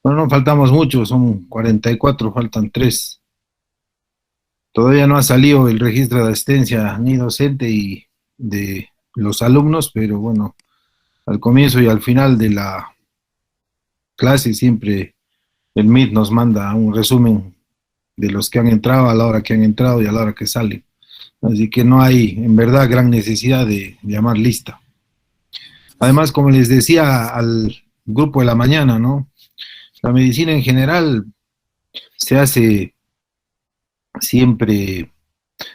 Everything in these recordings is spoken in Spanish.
Bueno, no faltamos mucho, son 44, faltan 3. Todavía no ha salido el registro de asistencia ni docente y de los alumnos, pero bueno, al comienzo y al final de la clase siempre el MIT nos manda un resumen de los que han entrado, a la hora que han entrado y a la hora que salen. Así que no hay en verdad gran necesidad de llamar lista. Además, como les decía al grupo de la mañana, ¿no? La medicina en general se hace siempre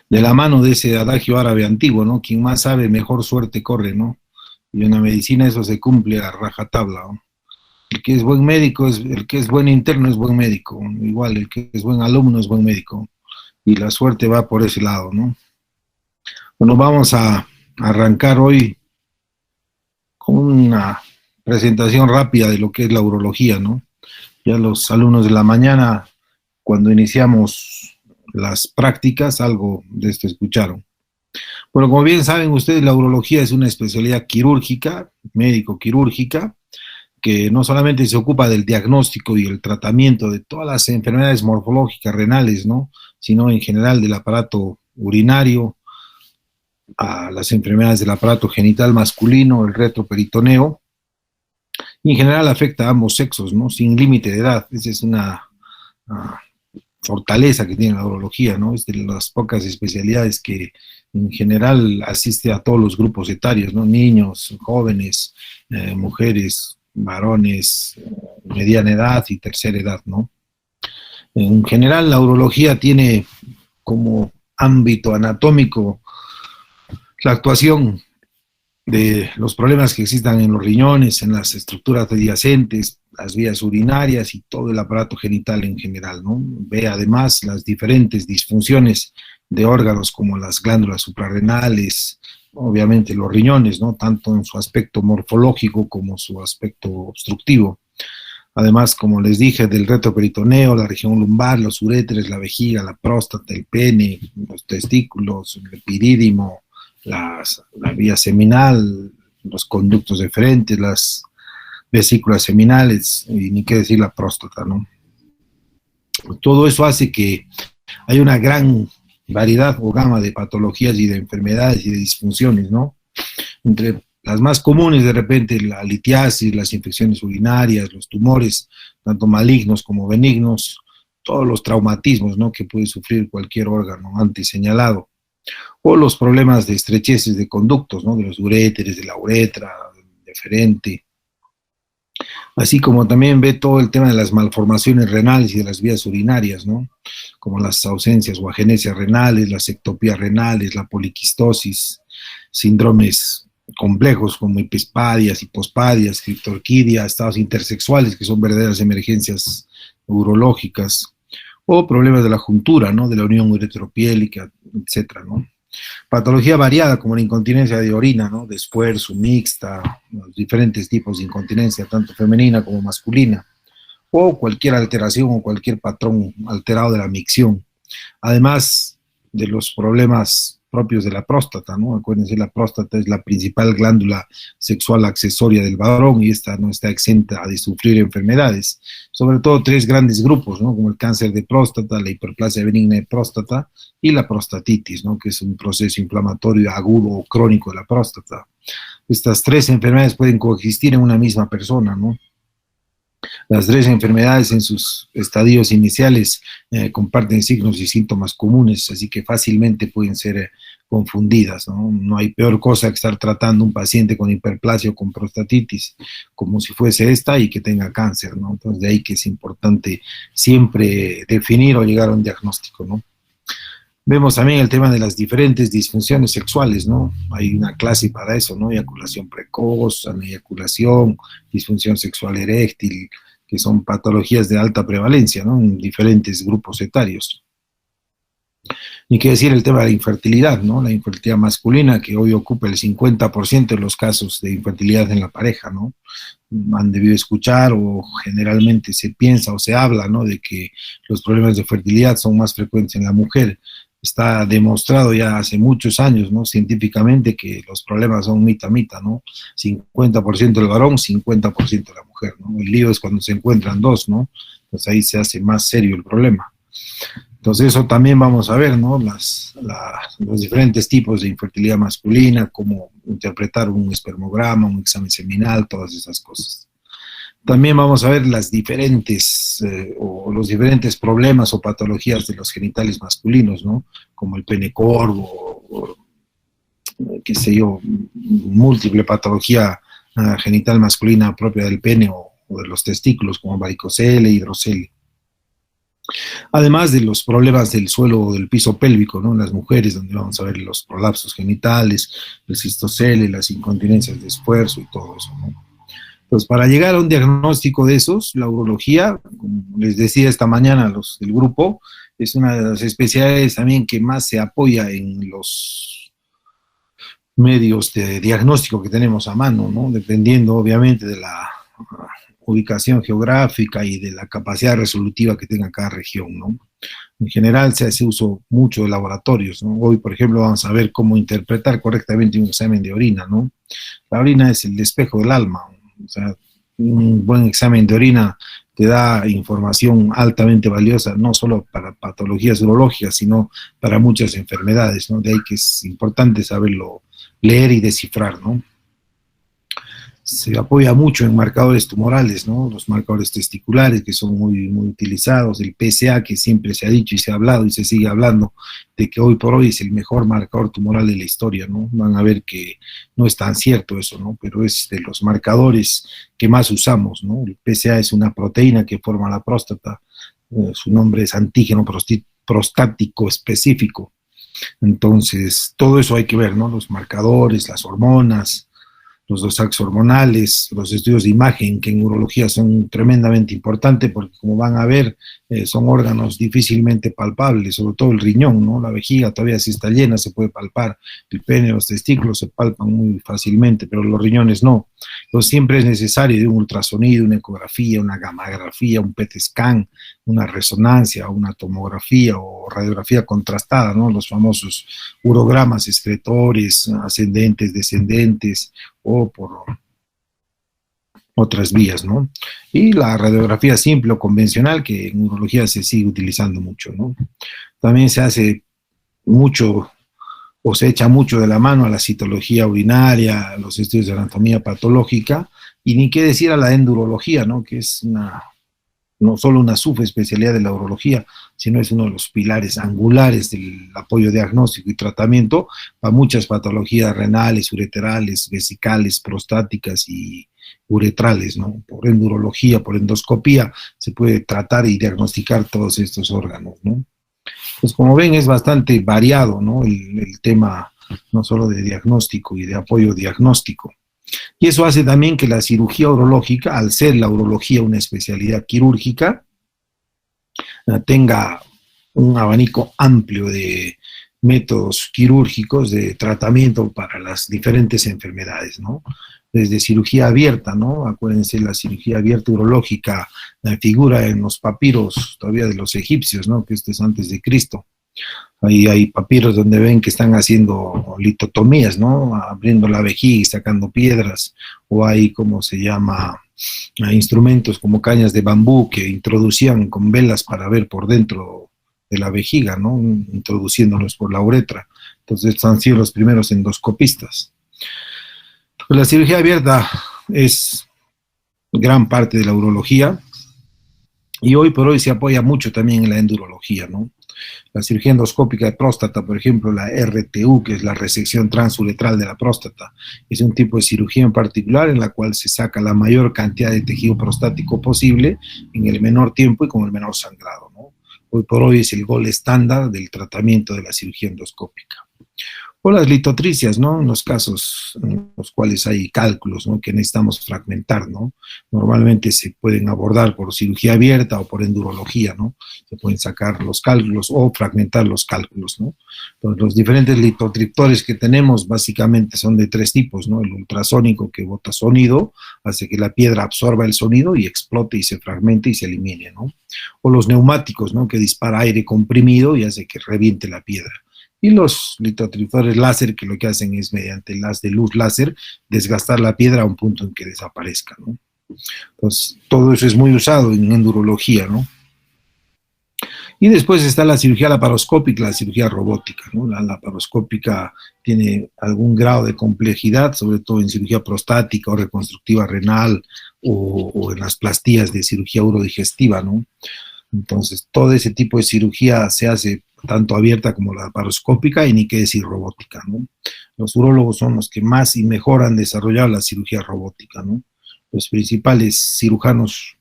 de la mano de ese adagio árabe antiguo, ¿no? Quien más sabe, mejor suerte corre, ¿no? Y en la medicina eso se cumple a rajatabla, ¿no? El que es buen médico, el que es buen interno es buen médico, igual el que es buen alumno es buen médico, y la suerte va por ese lado, ¿no? Bueno, vamos a arrancar hoy con una presentación rápida de lo que es la urología, ¿no? Ya los alumnos de la mañana, cuando iniciamos las prácticas, algo de esto escucharon. Bueno, como bien saben ustedes, la urología es una especialidad quirúrgica, médico-quirúrgica, que no solamente se ocupa del diagnóstico y el tratamiento de todas las enfermedades morfológicas renales, ¿no? Sino en general del aparato urinario, a las enfermedades del aparato genital masculino, el retroperitoneo, y en general afecta a ambos sexos, ¿no? Sin límite de edad. Esa es una fortaleza que tiene la urología, ¿no? Es de las pocas especialidades que en general asiste a todos los grupos etarios, ¿no? Niños, jóvenes, mujeres, varones, mediana edad y tercera edad, ¿no? En general la urología tiene como ámbito anatómico la actuación de los problemas que existan en los riñones, en las estructuras adyacentes, las vías urinarias y todo el aparato genital en general, ¿no? Ve además las diferentes disfunciones de órganos como las glándulas suprarrenales, obviamente los riñones, ¿no? Tanto en su aspecto morfológico como su aspecto obstructivo. Además, como les dije, del retroperitoneo, la región lumbar, los uréteres, la vejiga, la próstata, el pene, los testículos, el epirídimo, la vía seminal, los conductos deferentes, las vesículas seminales, y ni qué decir la próstata, ¿no? Todo eso hace que hay una gran variedad o gama de patologías y de enfermedades y de disfunciones, ¿no? Entre las más comunes, de repente, la litiasis, las infecciones urinarias, los tumores, tanto malignos como benignos, todos los traumatismos, ¿no? Que puede sufrir cualquier órgano antes señalado, o los problemas de estrecheces de conductos, ¿no? De los uréteres, de la uretra, deferente, así como también ve todo el tema de las malformaciones renales y de las vías urinarias, ¿no? Como las ausencias o agenesias renales, las ectopías renales, la poliquistosis, síndromes complejos como hipispadias, hipospadias, criptorquidia, estados intersexuales que son verdaderas emergencias urológicas, o problemas de la juntura, ¿no? De la unión uretropiélica, etcétera, ¿no? Patología variada como la incontinencia de orina, ¿no? De esfuerzo, mixta, los diferentes tipos de incontinencia, tanto femenina como masculina, o cualquier alteración o cualquier patrón alterado de la micción. Además de los problemas propios de la próstata, ¿no? Acuérdense, la próstata es la principal glándula sexual accesoria del varón y esta no está exenta de sufrir enfermedades, sobre todo tres grandes grupos, ¿no? Como el cáncer de próstata, la hiperplasia benigna de próstata y la prostatitis, ¿no? Que es un proceso inflamatorio agudo o crónico de la próstata. Estas tres enfermedades pueden coexistir en una misma persona, ¿no? Las tres enfermedades en sus estadios iniciales comparten signos y síntomas comunes, así que fácilmente pueden ser confundidas, ¿no? No hay peor cosa que estar tratando un paciente con hiperplasia o con prostatitis como si fuese esta y que tenga cáncer, ¿no? Entonces de ahí que es importante siempre definir o llegar a un diagnóstico, ¿no? Vemos también el tema de las diferentes disfunciones sexuales, ¿no? Hay una clase para eso, ¿no? Eyaculación precoz, aneyaculación, disfunción sexual eréctil, que son patologías de alta prevalencia, ¿no? En diferentes grupos etarios. Ni qué decir el tema de la infertilidad, ¿no? La infertilidad masculina, que hoy ocupa el 50% de los casos de infertilidad en la pareja, ¿no? Han debido escuchar o generalmente se piensa o se habla, ¿no? De que los problemas de fertilidad son más frecuentes en la mujer. está demostrado ya hace muchos años, ¿no? Científicamente que los problemas son mitad, mitad, ¿no? 50% del varón, 50% de la mujer, ¿no? El lío es cuando se encuentran dos, ¿no? Pues ahí se hace más serio el problema. Entonces eso también vamos a ver, ¿no? Los diferentes tipos de infertilidad masculina, cómo interpretar un espermograma, un examen seminal, todas esas cosas. También vamos a ver las diferentes o los diferentes problemas o patologías de los genitales masculinos, ¿no? Como el pene corvo, o, qué sé yo, múltiple patología genital masculina propia del pene o de los testículos, como varicocele, hidrocele. Además de los problemas del suelo o del piso pélvico, ¿no? En las mujeres, donde vamos a ver los prolapsos genitales, el cistocele, las incontinencias de esfuerzo y todo eso, ¿no? Pues para llegar a un diagnóstico de esos, la urología, como les decía esta mañana a los del grupo, es una de las especialidades también que más se apoya en los medios de diagnóstico que tenemos a mano, ¿no? Dependiendo obviamente de la ubicación geográfica y de la capacidad resolutiva que tenga cada región, ¿no? En general se hace uso mucho de laboratorios, ¿no? Hoy, por ejemplo, vamos a ver cómo interpretar correctamente un examen de orina, ¿no? La orina es el espejo del alma, o sea, un buen examen de orina te da información altamente valiosa, no solo para patologías urológicas, sino para muchas enfermedades, ¿no? De ahí que es importante saberlo leer y descifrar, ¿no? Se apoya mucho en marcadores tumorales, ¿no? Los marcadores testiculares que son muy, muy utilizados, el PSA que siempre se ha dicho y se ha hablado y se sigue hablando de que hoy por hoy es el mejor marcador tumoral de la historia, ¿no? Van a ver que no es tan cierto eso, ¿no? Pero es de los marcadores que más usamos, ¿no? El PSA es una proteína que forma la próstata, su nombre es antígeno prostático específico. Entonces, todo eso hay que ver, ¿no? Los marcadores, las hormonas, los dosajes hormonales, los estudios de imagen, que en urología son tremendamente importantes porque, como van a ver, son órganos difícilmente palpables, sobre todo el riñón, ¿no? La vejiga todavía si está llena se puede palpar, el pene, los testículos se palpan muy fácilmente, pero los riñones no. Entonces siempre es necesario de un ultrasonido, una ecografía, una gamografía, un PET scan, una resonancia, una tomografía o radiografía contrastada, ¿no? Los famosos urogramas excretores, ascendentes, descendentes, o por otras vías, ¿no? Y la radiografía simple o convencional, que en urología se sigue utilizando mucho, ¿no? También se hace mucho o se echa mucho de la mano a la citología urinaria, a los estudios de anatomía patológica, y ni qué decir a la endurología, ¿no? Que es no solo una subespecialidad de la urología, sino es uno de los pilares angulares del apoyo diagnóstico y tratamiento para muchas patologías renales, ureterales, vesicales, prostáticas y uretrales, ¿no? Por endurología, por endoscopía, se puede tratar y diagnosticar todos estos órganos, ¿no? Pues como ven es bastante variado, ¿no? El tema no solo de diagnóstico y de apoyo diagnóstico. Y eso hace también que la cirugía urológica, al ser la urología una especialidad quirúrgica, tenga un abanico amplio de métodos quirúrgicos de tratamiento para las diferentes enfermedades, ¿no? Desde cirugía abierta, ¿no? Acuérdense, la cirugía abierta urológica figura en los papiros todavía de los egipcios, ¿no? Que esto es antes de Cristo. Ahí hay papiros donde ven que están haciendo litotomías, ¿no? Abriendo la vejiga y sacando piedras, o hay, como se llama, instrumentos como cañas de bambú que introducían con velas para ver por dentro de la vejiga, ¿no? Introduciéndolos por la uretra. Entonces, han sido los primeros endoscopistas. Pues la cirugía abierta es gran parte de la urología y hoy por hoy se apoya mucho también en la endurología, ¿no? La cirugía endoscópica de próstata, por ejemplo, la RTU, que es la resección transuretral de la próstata, es un tipo de cirugía en particular en la cual se saca la mayor cantidad de tejido prostático posible en el menor tiempo y con el menor sangrado, ¿no? Hoy por hoy es el gol estándar del tratamiento de la cirugía endoscópica. O las litotricias, ¿no? En los casos en los cuales hay cálculos, ¿no? Que necesitamos fragmentar, ¿no? Normalmente se pueden abordar por cirugía abierta o por endurología, ¿no? Se pueden sacar los cálculos o fragmentar los cálculos, ¿no? Entonces, los diferentes litotriptores que tenemos básicamente son de tres tipos, ¿no? El ultrasónico, que bota sonido, hace que la piedra absorba el sonido y explote y se fragmente y se elimine, ¿no? O los neumáticos, ¿no? Que dispara aire comprimido y hace que reviente la piedra. Y los litotriptores láser, que lo que hacen es, mediante el haz de luz láser, desgastar la piedra a un punto en que desaparezca, ¿no? Entonces, todo eso es muy usado en endurología, ¿no? Y después está la cirugía laparoscópica, la cirugía robótica, ¿no? La laparoscópica tiene algún grado de complejidad, sobre todo en cirugía prostática o reconstructiva renal o en las plastías de cirugía urodigestiva, ¿no? Entonces, todo ese tipo de cirugía se hace tanto abierta como laparoscópica y ni qué decir robótica, ¿no? Los urólogos son los que más y mejor han desarrollado la cirugía robótica, ¿no? Los principales cirujanos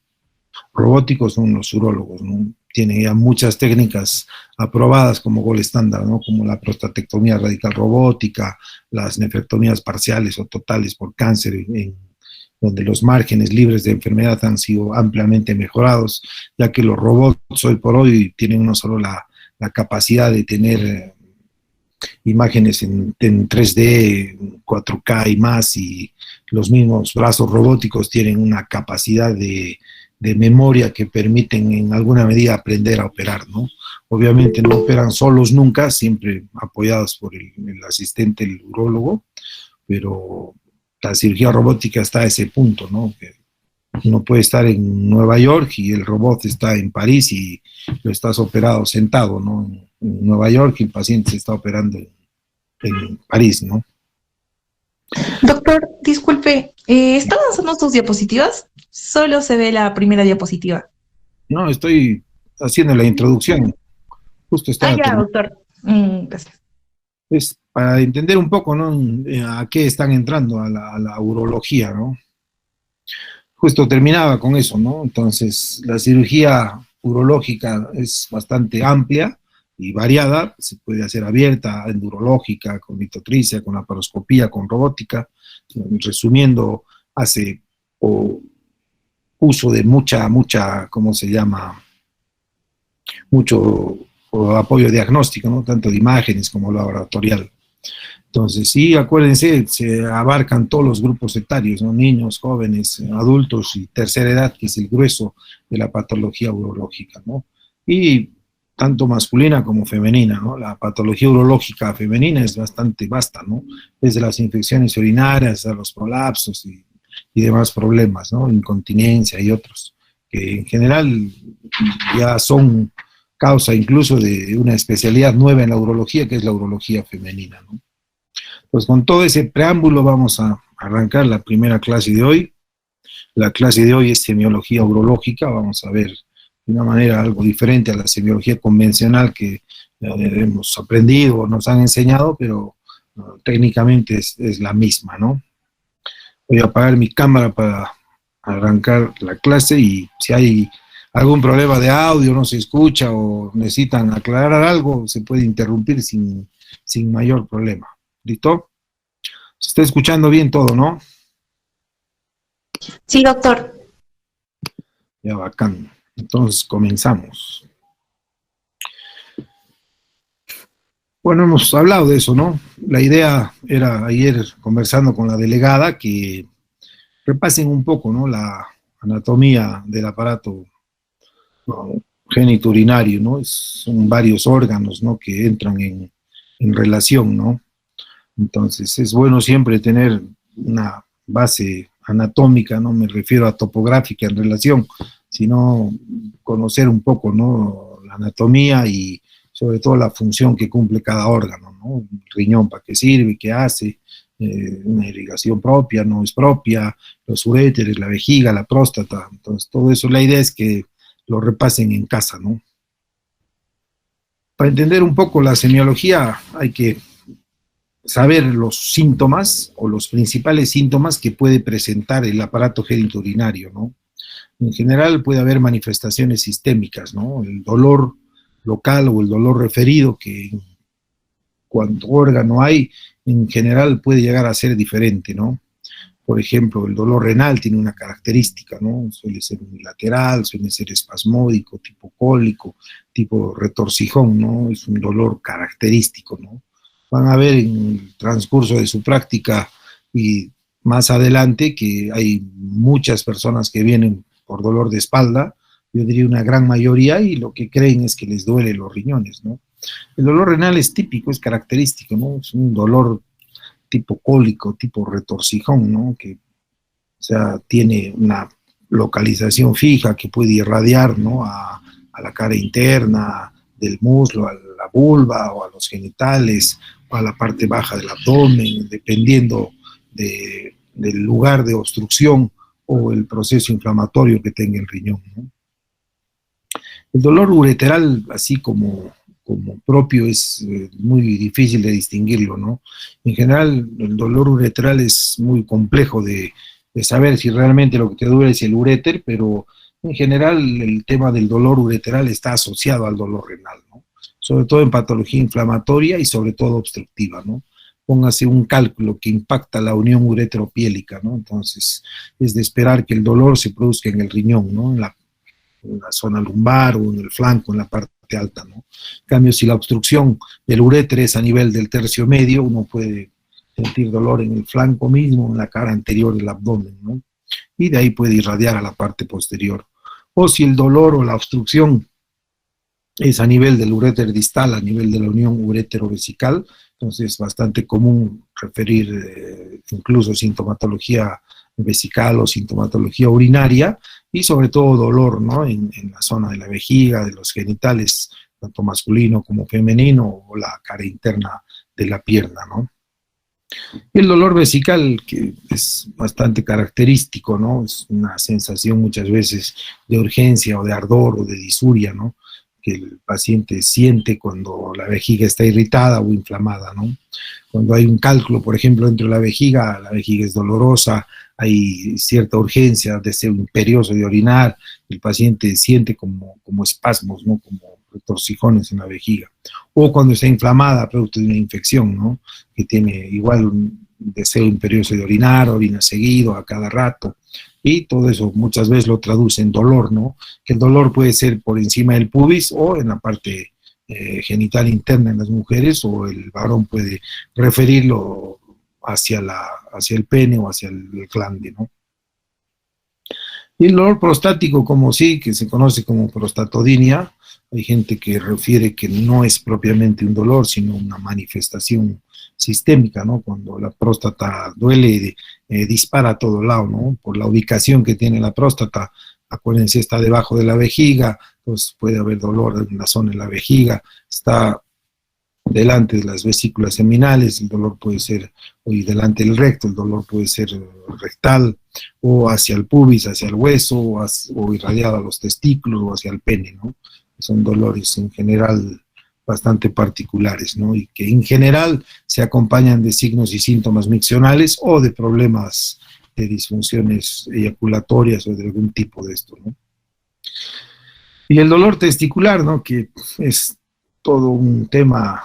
robóticos son los urólogos, ¿no? Tienen ya muchas técnicas aprobadas como gol estándar, ¿no? Como la prostatectomía radical robótica, las nefrectomías parciales o totales por cáncer, donde los márgenes libres de enfermedad han sido ampliamente mejorados, ya que los robots hoy por hoy tienen no solo la capacidad de tener imágenes en 3D, 4K y más, y los mismos brazos robóticos tienen una capacidad de memoria que permiten en alguna medida aprender a operar, ¿no? Obviamente no operan solos nunca, siempre apoyados por el asistente, el urólogo, pero la cirugía robótica está a ese punto, ¿no? Que uno puede estar en Nueva York y el robot está en París y lo estás operado sentado, ¿no? En Nueva York y el paciente se está operando en París, ¿no? Doctor, disculpe, ¿están lanzando sus diapositivas? Solo se ve la primera diapositiva. No, estoy haciendo la introducción, justo estaba Ya, terminando. doctor. Gracias. Es para entender un poco, ¿no? A qué están entrando a la urología, ¿no? Justo terminaba con eso, ¿no? Entonces, la cirugía urológica es bastante amplia y variada, se puede hacer abierta, endurológica, con litotricia, con laparoscopía, con robótica. Resumiendo, hace uso de mucha, ¿cómo se llama? Mucho apoyo diagnóstico, ¿no? Tanto de imágenes como laboratorial. Entonces, sí, acuérdense, se abarcan todos los grupos etarios, ¿no? Niños, jóvenes, adultos y tercera edad, que es el grueso de la patología urológica, ¿no? Y tanto masculina como femenina, ¿no? La patología urológica femenina es bastante vasta, ¿no? Desde las infecciones urinarias a los prolapsos y demás problemas, ¿no? Incontinencia y otros, que en general ya son causa incluso de una especialidad nueva en la urología, que es la urología femenina, ¿no? Pues con todo ese preámbulo vamos a arrancar la primera clase de hoy. La clase de hoy es semiología urológica. Vamos a ver de una manera algo diferente a la semiología convencional que hemos aprendido o nos han enseñado, pero técnicamente es la misma, ¿no? Voy a apagar mi cámara para arrancar la clase y si hay algún problema de audio, no se escucha o necesitan aclarar algo, se puede interrumpir sin mayor problema. ¿Listo? Se está escuchando bien todo, ¿no? Sí, doctor. Ya, bacán. Entonces comenzamos. Bueno, hemos hablado de eso, ¿no? La idea era ayer conversando con la delegada que repasen un poco, ¿no? La anatomía del aparato, ¿no? Genitourinario, ¿no? Son varios órganos, ¿no? Que entran en relación, ¿no? Entonces es bueno siempre tener una base anatómica, no me refiero a topográfica en relación, sino conocer un poco, ¿no? La anatomía y sobre todo la función que cumple cada órgano, ¿no? El riñón para qué sirve, qué hace, una irrigación propia, no es propia, los uréteres, la vejiga, la próstata. Entonces todo eso, la idea es que lo repasen en casa, ¿no? Para entender un poco la semiología hay que saber los síntomas o los principales síntomas que puede presentar el aparato genitourinario, ¿no? En general puede haber manifestaciones sistémicas, ¿no? El dolor local o el dolor referido, que cuánto órgano hay, en general puede llegar a ser diferente, ¿no? Por ejemplo, el dolor renal tiene una característica, ¿no? Suele ser unilateral, suele ser espasmódico, tipo cólico, tipo retorcijón, ¿no? Es un dolor característico, ¿no? Van a ver en el transcurso de su práctica y más adelante que hay muchas personas que vienen por dolor de espalda, yo diría una gran mayoría, y lo que creen es que les duele los riñones, ¿no? El dolor renal es típico, es característico, ¿no? Es un dolor tipo cólico, tipo retorcijón, ¿no? Que, o sea, tiene una localización fija que puede irradiar, ¿no? A la cara interna del muslo, a la vulva o a los genitales o a la parte baja del abdomen, dependiendo del lugar de obstrucción o el proceso inflamatorio que tenga el riñón, ¿no? El dolor ureteral, así como propio, es muy difícil de distinguirlo, ¿no? En general, el dolor ureteral es muy complejo de saber si realmente lo que te duele es el uréter, pero en general el tema del dolor ureteral está asociado al dolor renal, ¿no? Sobre todo en patología inflamatoria y sobre todo obstructiva, ¿no? Póngase un cálculo que impacta la unión ureteropiélica, ¿no? Entonces, es de esperar que el dolor se produzca en el riñón, ¿no? En la zona lumbar o en el flanco, en la parte alta, ¿no? En cambio, si la obstrucción del uréter es a nivel del tercio medio, uno puede sentir dolor en el flanco mismo, en la cara anterior del abdomen, ¿no? Y de ahí puede irradiar a la parte posterior. O si el dolor o la obstrucción es a nivel del uréter distal, a nivel de la unión urétero-vesical, entonces es bastante común referir incluso sintomatología vesical o sintomatología urinaria, y sobre todo dolor, ¿no? En la zona de la vejiga, de los genitales, tanto masculino como femenino, o la cara interna de la pierna, ¿no? El dolor vesical, que es bastante característico, ¿no? Es una sensación muchas veces de urgencia o de ardor o de disuria, ¿no? Que el paciente siente cuando la vejiga está irritada o inflamada, ¿no? Cuando hay un cálculo, por ejemplo, dentro de la vejiga es dolorosa, hay cierta urgencia, deseo imperioso de orinar, el paciente siente como espasmos, ¿no? Como retorcijones en la vejiga. O cuando está inflamada, producto de una infección, ¿no? Que tiene igual un deseo imperioso de orinar, orina seguido, a cada rato, y todo eso muchas veces lo traduce en dolor, ¿no? Que el dolor puede ser por encima del pubis o en la parte genital interna en las mujeres, o el varón puede referirlo hacia el pene o hacia el glande, ¿no? Y el dolor prostático, como sí, que se conoce como prostatodinia, hay gente que refiere que no es propiamente un dolor, sino una manifestación sistémica, ¿no? Cuando la próstata duele, dispara a todo lado, ¿no? Por la ubicación que tiene la próstata, acuérdense, está debajo de la vejiga, entonces puede haber dolor en la zona de la vejiga, está delante de las vesículas seminales, el dolor puede ser, y delante del recto, el dolor puede ser rectal, o hacia el pubis, hacia el hueso, o irradiado a los testículos, o hacia el pene, ¿no? Son dolores en general bastante particulares, ¿no? Y que en general se acompañan de signos y síntomas miccionales o de problemas de disfunciones eyaculatorias o de algún tipo de esto, ¿no? Y el dolor testicular, ¿no? Que es todo un tema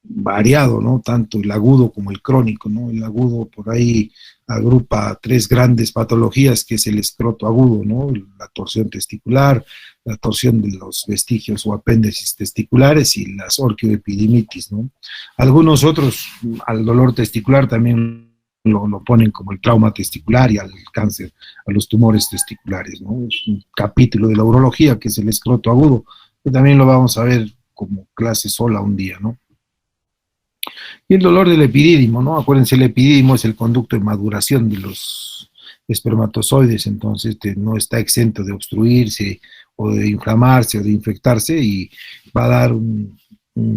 variado, ¿no? Tanto el agudo como el crónico, ¿no? El agudo por ahí agrupa tres grandes patologías, que es el escroto agudo, ¿no? La torsión testicular, la torsión de los vestigios o apéndices testiculares y las orquioepididimitis, ¿no? Algunos otros al dolor testicular también lo ponen como el trauma testicular y al cáncer, a los tumores testiculares, ¿no? Es un capítulo de la urología que es el escroto agudo, que también lo vamos a ver como clase sola un día, ¿no? Y el dolor del epidídimo, ¿no? Acuérdense, el epidídimo es el conducto de maduración de los espermatozoides, entonces no está exento de obstruirse o de inflamarse o de infectarse, y va a dar un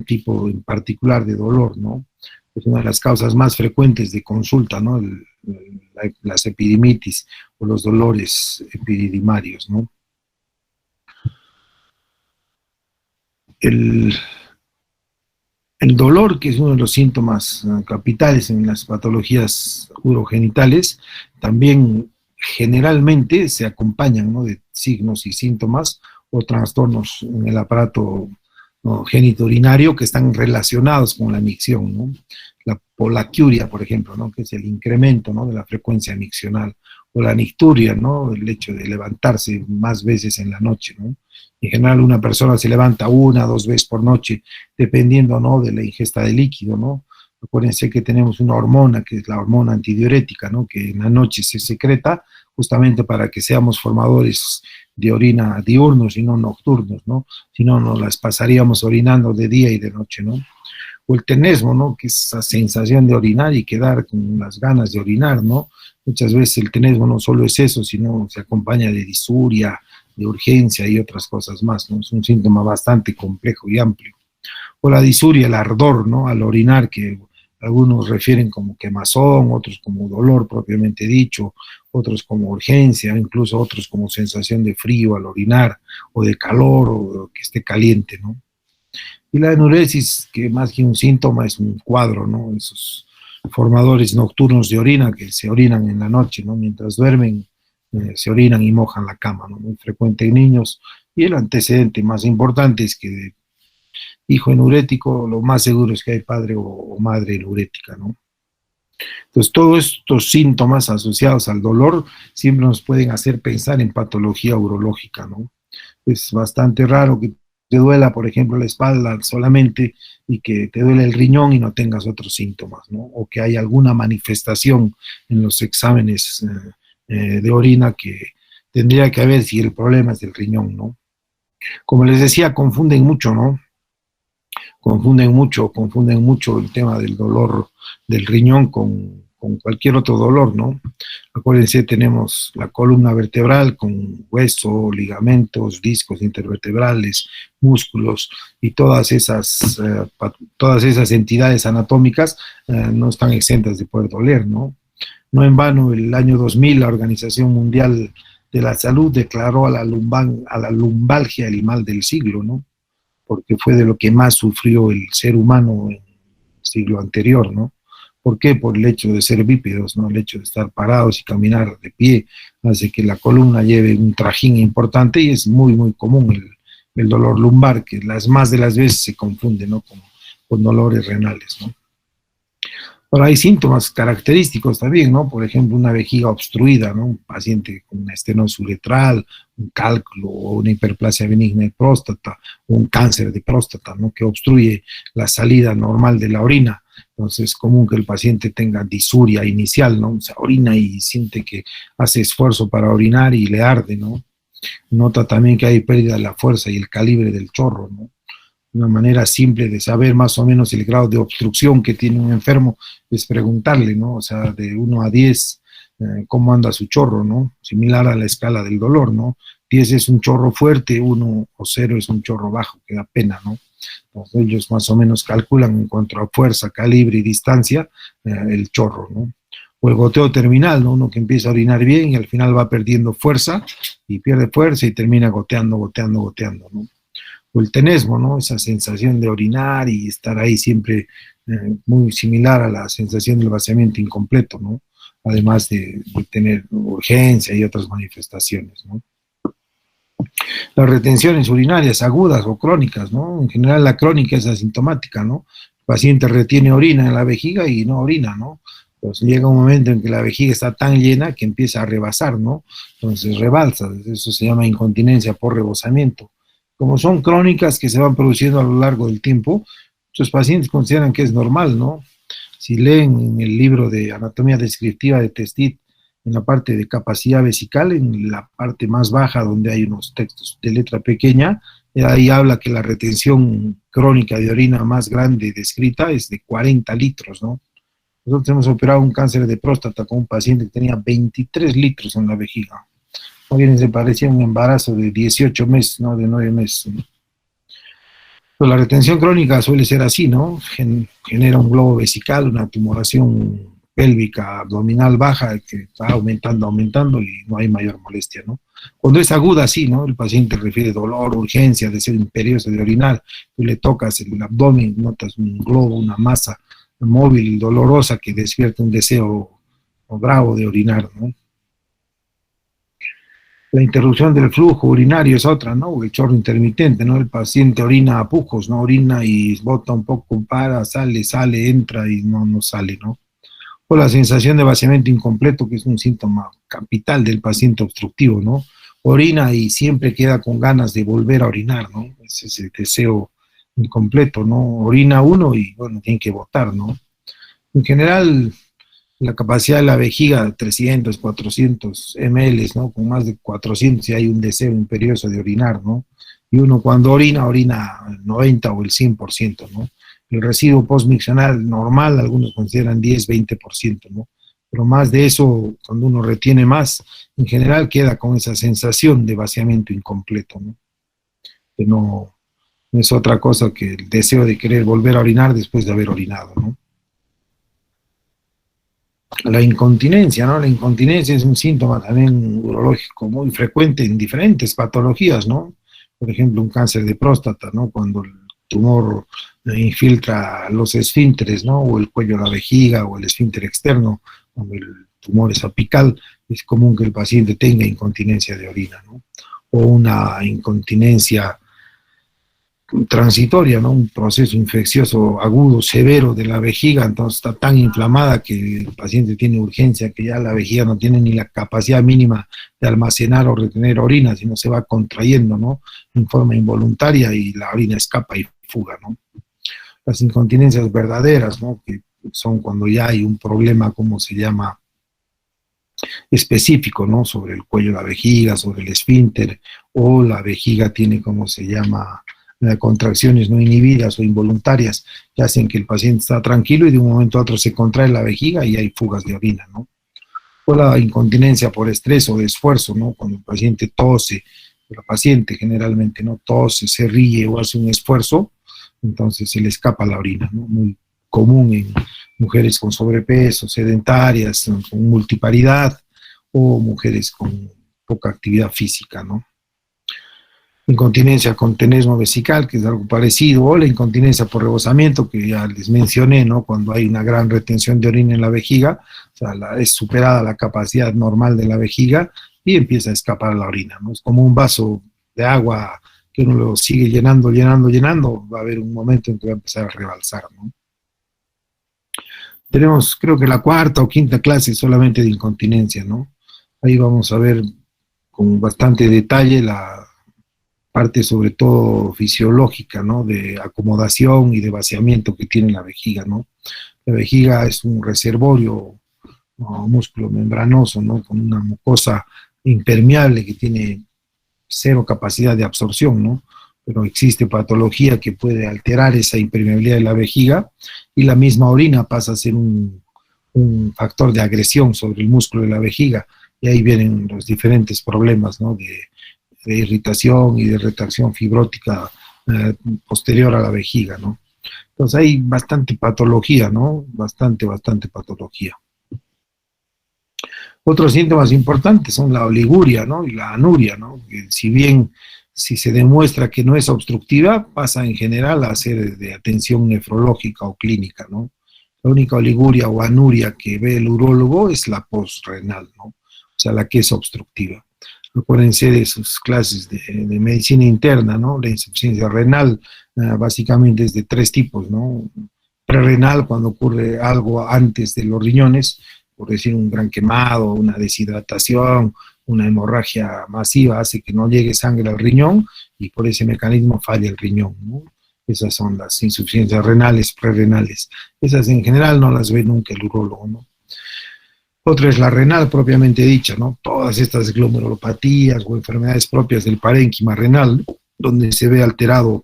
tipo en particular de dolor, ¿no? Es una de las causas más frecuentes de consulta, ¿no? Las epidimitis o los dolores epididimarios, ¿no? El dolor, que es uno de los síntomas capitales en las patologías urogenitales, también generalmente se acompañan, ¿no? De signos y síntomas o trastornos en el aparato o genitourinario que están relacionados con la micción, ¿no? La polaquiuria, por ejemplo, ¿no? Que es el incremento, ¿no? De la frecuencia miccional, o la nicturia, ¿no? El hecho de levantarse más veces en la noche, ¿no? En general una persona se levanta 1 o 2 veces por noche, dependiendo, ¿no? De la ingesta de líquido, ¿no? Acuérdense que tenemos una hormona, que es la hormona antidiurética, ¿no? Que en la noche se secreta justamente para que seamos formadores de orina diurnos y no nocturnos, ¿no? Si no, nos las pasaríamos orinando de día y de noche, ¿no? O el tenesmo, ¿no? Que es esa sensación de orinar y quedar con las ganas de orinar, ¿no? Muchas veces el tenesmo no solo es eso, sino se acompaña de disuria, de urgencia y otras cosas más, ¿no? Es un síntoma bastante complejo y amplio. O la disuria, el ardor, ¿no? Al orinar, que algunos refieren como quemazón, otros como dolor propiamente dicho, otros como urgencia, incluso otros como sensación de frío al orinar, o de calor, o que esté caliente, ¿no? Y la enuresis, que más que un síntoma es un cuadro, ¿no? Esos formadores nocturnos de orina que se orinan en la noche, ¿no? Mientras duermen, se orinan y mojan la cama, ¿no? Muy frecuente en niños. Y el antecedente más importante es que hijo enurético, lo más seguro es que hay padre o madre enurética, ¿no? Entonces, todos estos síntomas asociados al dolor siempre nos pueden hacer pensar en patología urológica, ¿no? Es bastante raro que te duela, por ejemplo, la espalda solamente y que te duele el riñón y no tengas otros síntomas, ¿no? O que hay alguna manifestación en los exámenes de orina que tendría que haber si el problema es del riñón, ¿no? Como les decía, confunden mucho el tema del dolor del riñón con cualquier otro dolor, ¿no? Acuérdense, tenemos la columna vertebral con hueso, ligamentos, discos intervertebrales, músculos y todas esas entidades anatómicas no están exentas de poder doler, ¿no? No en vano, el año 2000 la Organización Mundial de la Salud declaró a la lumbalgia el mal del siglo, ¿no? Porque fue de lo que más sufrió el ser humano en el siglo anterior, ¿no? ¿Por qué? Por el hecho de ser bípedos, ¿no? El hecho de estar parados y caminar de pie hace que la columna lleve un trajín importante y es muy, muy común el dolor lumbar, que las más de las veces se confunde, ¿no? Con dolores renales, ¿no? Ahora hay síntomas característicos también, ¿no? Por ejemplo, una vejiga obstruida, ¿no? Un paciente con una estenosis uretral, un cálculo o una hiperplasia benigna de próstata o un cáncer de próstata, ¿no? Que obstruye la salida normal de la orina. Entonces es común que el paciente tenga disuria inicial, ¿no? O sea, orina y siente que hace esfuerzo para orinar y le arde, ¿no? Nota también que hay pérdida de la fuerza y el calibre del chorro, ¿no? Una manera simple de saber más o menos el grado de obstrucción que tiene un enfermo es preguntarle, ¿no? O sea, de 1 a 10, cómo anda su chorro, ¿no? Similar a la escala del dolor, ¿no? 10 es un chorro fuerte, 1 o 0 es un chorro bajo, que da pena, ¿no? Entonces ellos más o menos calculan en cuanto a fuerza, calibre y distancia el chorro, ¿no? O el goteo terminal, ¿no? Uno que empieza a orinar bien y al final va perdiendo fuerza y pierde fuerza y termina goteando, ¿no? O el tenesmo, ¿no? Esa sensación de orinar y estar ahí siempre muy similar a la sensación del vaciamiento incompleto, ¿no? Además de tener urgencia y otras manifestaciones, ¿no? Las retenciones urinarias agudas o crónicas, ¿no? En general la crónica es asintomática, ¿no? El paciente retiene orina en la vejiga y no orina, ¿no? Pues llega un momento en que la vejiga está tan llena que empieza a rebasar, ¿no? Entonces rebalsa, eso se llama incontinencia por rebosamiento. Como son crónicas que se van produciendo a lo largo del tiempo, muchos pacientes consideran que es normal, ¿no? Si leen en el libro de Anatomía Descriptiva de Testit, en la parte de capacidad vesical, en la parte más baja donde hay unos textos de letra pequeña, ahí habla que la retención crónica de orina más grande descrita es de 40 litros, ¿no? Nosotros hemos operado un cáncer de próstata con un paciente que tenía 23 litros en la vejiga. A quienes se parecía un embarazo de 18 meses, no de 9 meses. Pues la retención crónica suele ser así, ¿no? Genera un globo vesical, una tumoración pélvica abdominal baja que va aumentando y no hay mayor molestia, ¿no? Cuando es aguda, sí, ¿no? El paciente refiere dolor, urgencia, deseo imperioso de orinar, tú le tocas el abdomen, notas un globo, una masa móvil, dolorosa que despierta un deseo bravo de orinar, ¿no? La interrupción del flujo urinario es otra, ¿no? El chorro intermitente, ¿no? El paciente orina a pujos, ¿no? Orina y bota un poco, para, sale, entra y no sale, ¿no? O la sensación de vaciamiento incompleto, que es un síntoma capital del paciente obstructivo, ¿no? Orina y siempre queda con ganas de volver a orinar, ¿no? Ese es el deseo incompleto, ¿no? Orina uno y, bueno, tiene que botar, ¿no? En general, la capacidad de la vejiga, 300, 400 ml, ¿no? Con más de 400 si hay un deseo imperioso de orinar, ¿no? Y uno cuando orina el 90 o el 100%, ¿no? El residuo postmiccional normal, algunos consideran 10, 20%, ¿no? Pero más de eso, cuando uno retiene más, en general queda con esa sensación de vaciamiento incompleto, ¿no? Que no es otra cosa que el deseo de querer volver a orinar después de haber orinado, ¿no? La incontinencia, ¿no? La incontinencia es un síntoma también urológico muy frecuente en diferentes patologías, ¿no? Por ejemplo, un cáncer de próstata, ¿no? Cuando el tumor infiltra los esfínteres, ¿no? O el cuello de la vejiga o el esfínter externo, cuando el tumor es apical, es común que el paciente tenga incontinencia de orina, ¿no? O una incontinencia transitoria, ¿no? Un proceso infeccioso agudo, severo de la vejiga, entonces está tan inflamada que el paciente tiene urgencia, que ya la vejiga no tiene ni la capacidad mínima de almacenar o retener orina, sino se va contrayendo, ¿no? En forma involuntaria y la orina escapa y fuga, ¿no? Las incontinencias verdaderas, ¿no? Que son cuando ya hay un problema, como se llama, específico, ¿no? Sobre el cuello de la vejiga, sobre el esfínter, o la vejiga tiene, como se llama, contracciones no inhibidas o involuntarias que hacen que el paciente está tranquilo y de un momento a otro se contrae la vejiga y hay fugas de orina, ¿no? O la incontinencia por estrés o de esfuerzo, ¿no? Cuando el paciente tose, la paciente generalmente no tose, se ríe o hace un esfuerzo, entonces se le escapa la orina, ¿no? Muy común en mujeres con sobrepeso, sedentarias, con multiparidad o mujeres con poca actividad física, ¿no? Incontinencia con tenesmo vesical, que es algo parecido, o la incontinencia por rebosamiento, que ya les mencioné, ¿no? Cuando hay una gran retención de orina en la vejiga, o sea, es superada la capacidad normal de la vejiga y empieza a escapar la orina, ¿no? Es como un vaso de agua que uno lo sigue llenando, va a haber un momento en que va a empezar a rebalsar, ¿no? Tenemos, creo que la cuarta o quinta clase solamente de incontinencia, ¿no? Ahí vamos a ver con bastante detalle la parte sobre todo fisiológica, ¿no? De acomodación y de vaciamiento que tiene la vejiga, ¿no? La vejiga es un reservorio, ¿no? Músculo membranoso, ¿no? Con una mucosa impermeable que tiene cero capacidad de absorción, ¿no? Pero existe patología que puede alterar esa impermeabilidad de la vejiga y la misma orina pasa a ser un factor de agresión sobre el músculo de la vejiga y ahí vienen los diferentes problemas, ¿no? De irritación y de retracción fibrótica posterior a la vejiga, ¿no? Entonces hay bastante patología, ¿no? Bastante patología. Otros síntomas importantes son la oliguria, ¿no? Y la anuria, ¿no? Que si se demuestra que no es obstructiva, pasa en general a ser de atención nefrológica o clínica, ¿no? La única oliguria o anuria que ve el urólogo es la postrenal, ¿no? O sea, la que es obstructiva. Acuérdense de sus clases de medicina interna, ¿no? La insuficiencia renal básicamente es de tres tipos, ¿no? Prerrenal, cuando ocurre algo antes de los riñones, por decir un gran quemado, una deshidratación, una hemorragia masiva hace que no llegue sangre al riñón y por ese mecanismo falla el riñón, ¿no? Esas son las insuficiencias renales, prerrenales. Esas en general no las ve nunca el urólogo, ¿no? Otra es la renal propiamente dicha, ¿no? Todas estas glomerulopatías o enfermedades propias del parénquima renal, donde se ve alterada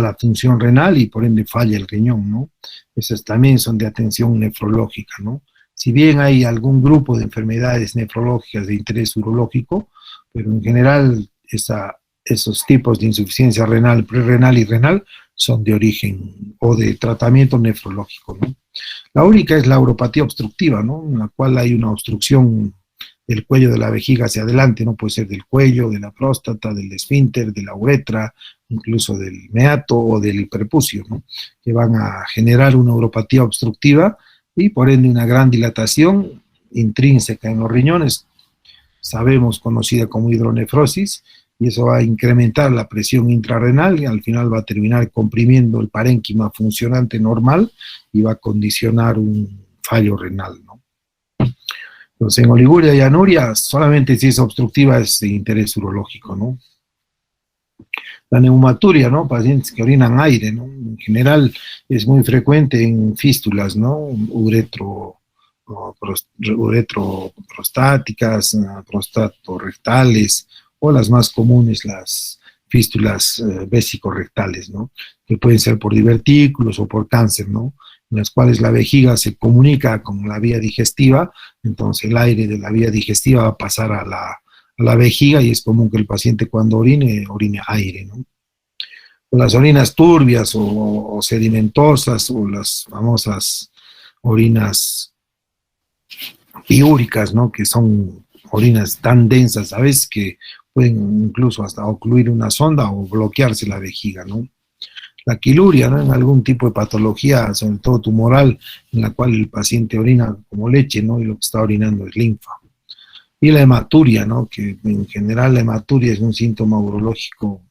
la función renal y por ende falla el riñón, ¿no? Esas también son de atención nefrológica, ¿no? Si bien hay algún grupo de enfermedades nefrológicas de interés urológico, pero en general esos tipos de insuficiencia renal, prerrenal y renal son de origen o de tratamiento nefrológico, ¿no? La única es la uropatía obstructiva, ¿no? En la cual hay una obstrucción del cuello de la vejiga hacia adelante, ¿no? Puede ser del cuello, de la próstata, del esfínter, de la uretra, incluso del meato o del prepucio, ¿no? Que van a generar una uropatía obstructiva y por ende una gran dilatación intrínseca en los riñones, sabemos conocida como hidronefrosis, y eso va a incrementar la presión intrarrenal y al final va a terminar comprimiendo el parénquima funcionante normal y va a condicionar un fallo renal, ¿no? Entonces, en oliguria y anuria, solamente si es obstructiva es de interés urológico, ¿no? La neumaturia, ¿no? Pacientes que orinan aire, ¿no? En general es muy frecuente en fístulas, ¿no? Uretroprostáticas, prostatorrectales, o las más comunes, las fístulas vesicorrectales, ¿no? Que pueden ser por divertículos o por cáncer, ¿no? En las cuales la vejiga se comunica con la vía digestiva, entonces el aire de la vía digestiva va a pasar a la vejiga y es común que el paciente cuando orine aire, ¿no? O las orinas turbias o sedimentosas o las famosas orinas piúricas, ¿no? Que son orinas tan densas a veces que pueden incluso hasta ocluir una sonda o bloquearse la vejiga, ¿no? La quiluria, ¿no? En algún tipo de patología, sobre todo tumoral, en la cual el paciente orina como leche, ¿no? Y lo que está orinando es linfa. Y la hematuria, ¿no? Que en general la hematuria es un síntoma urológico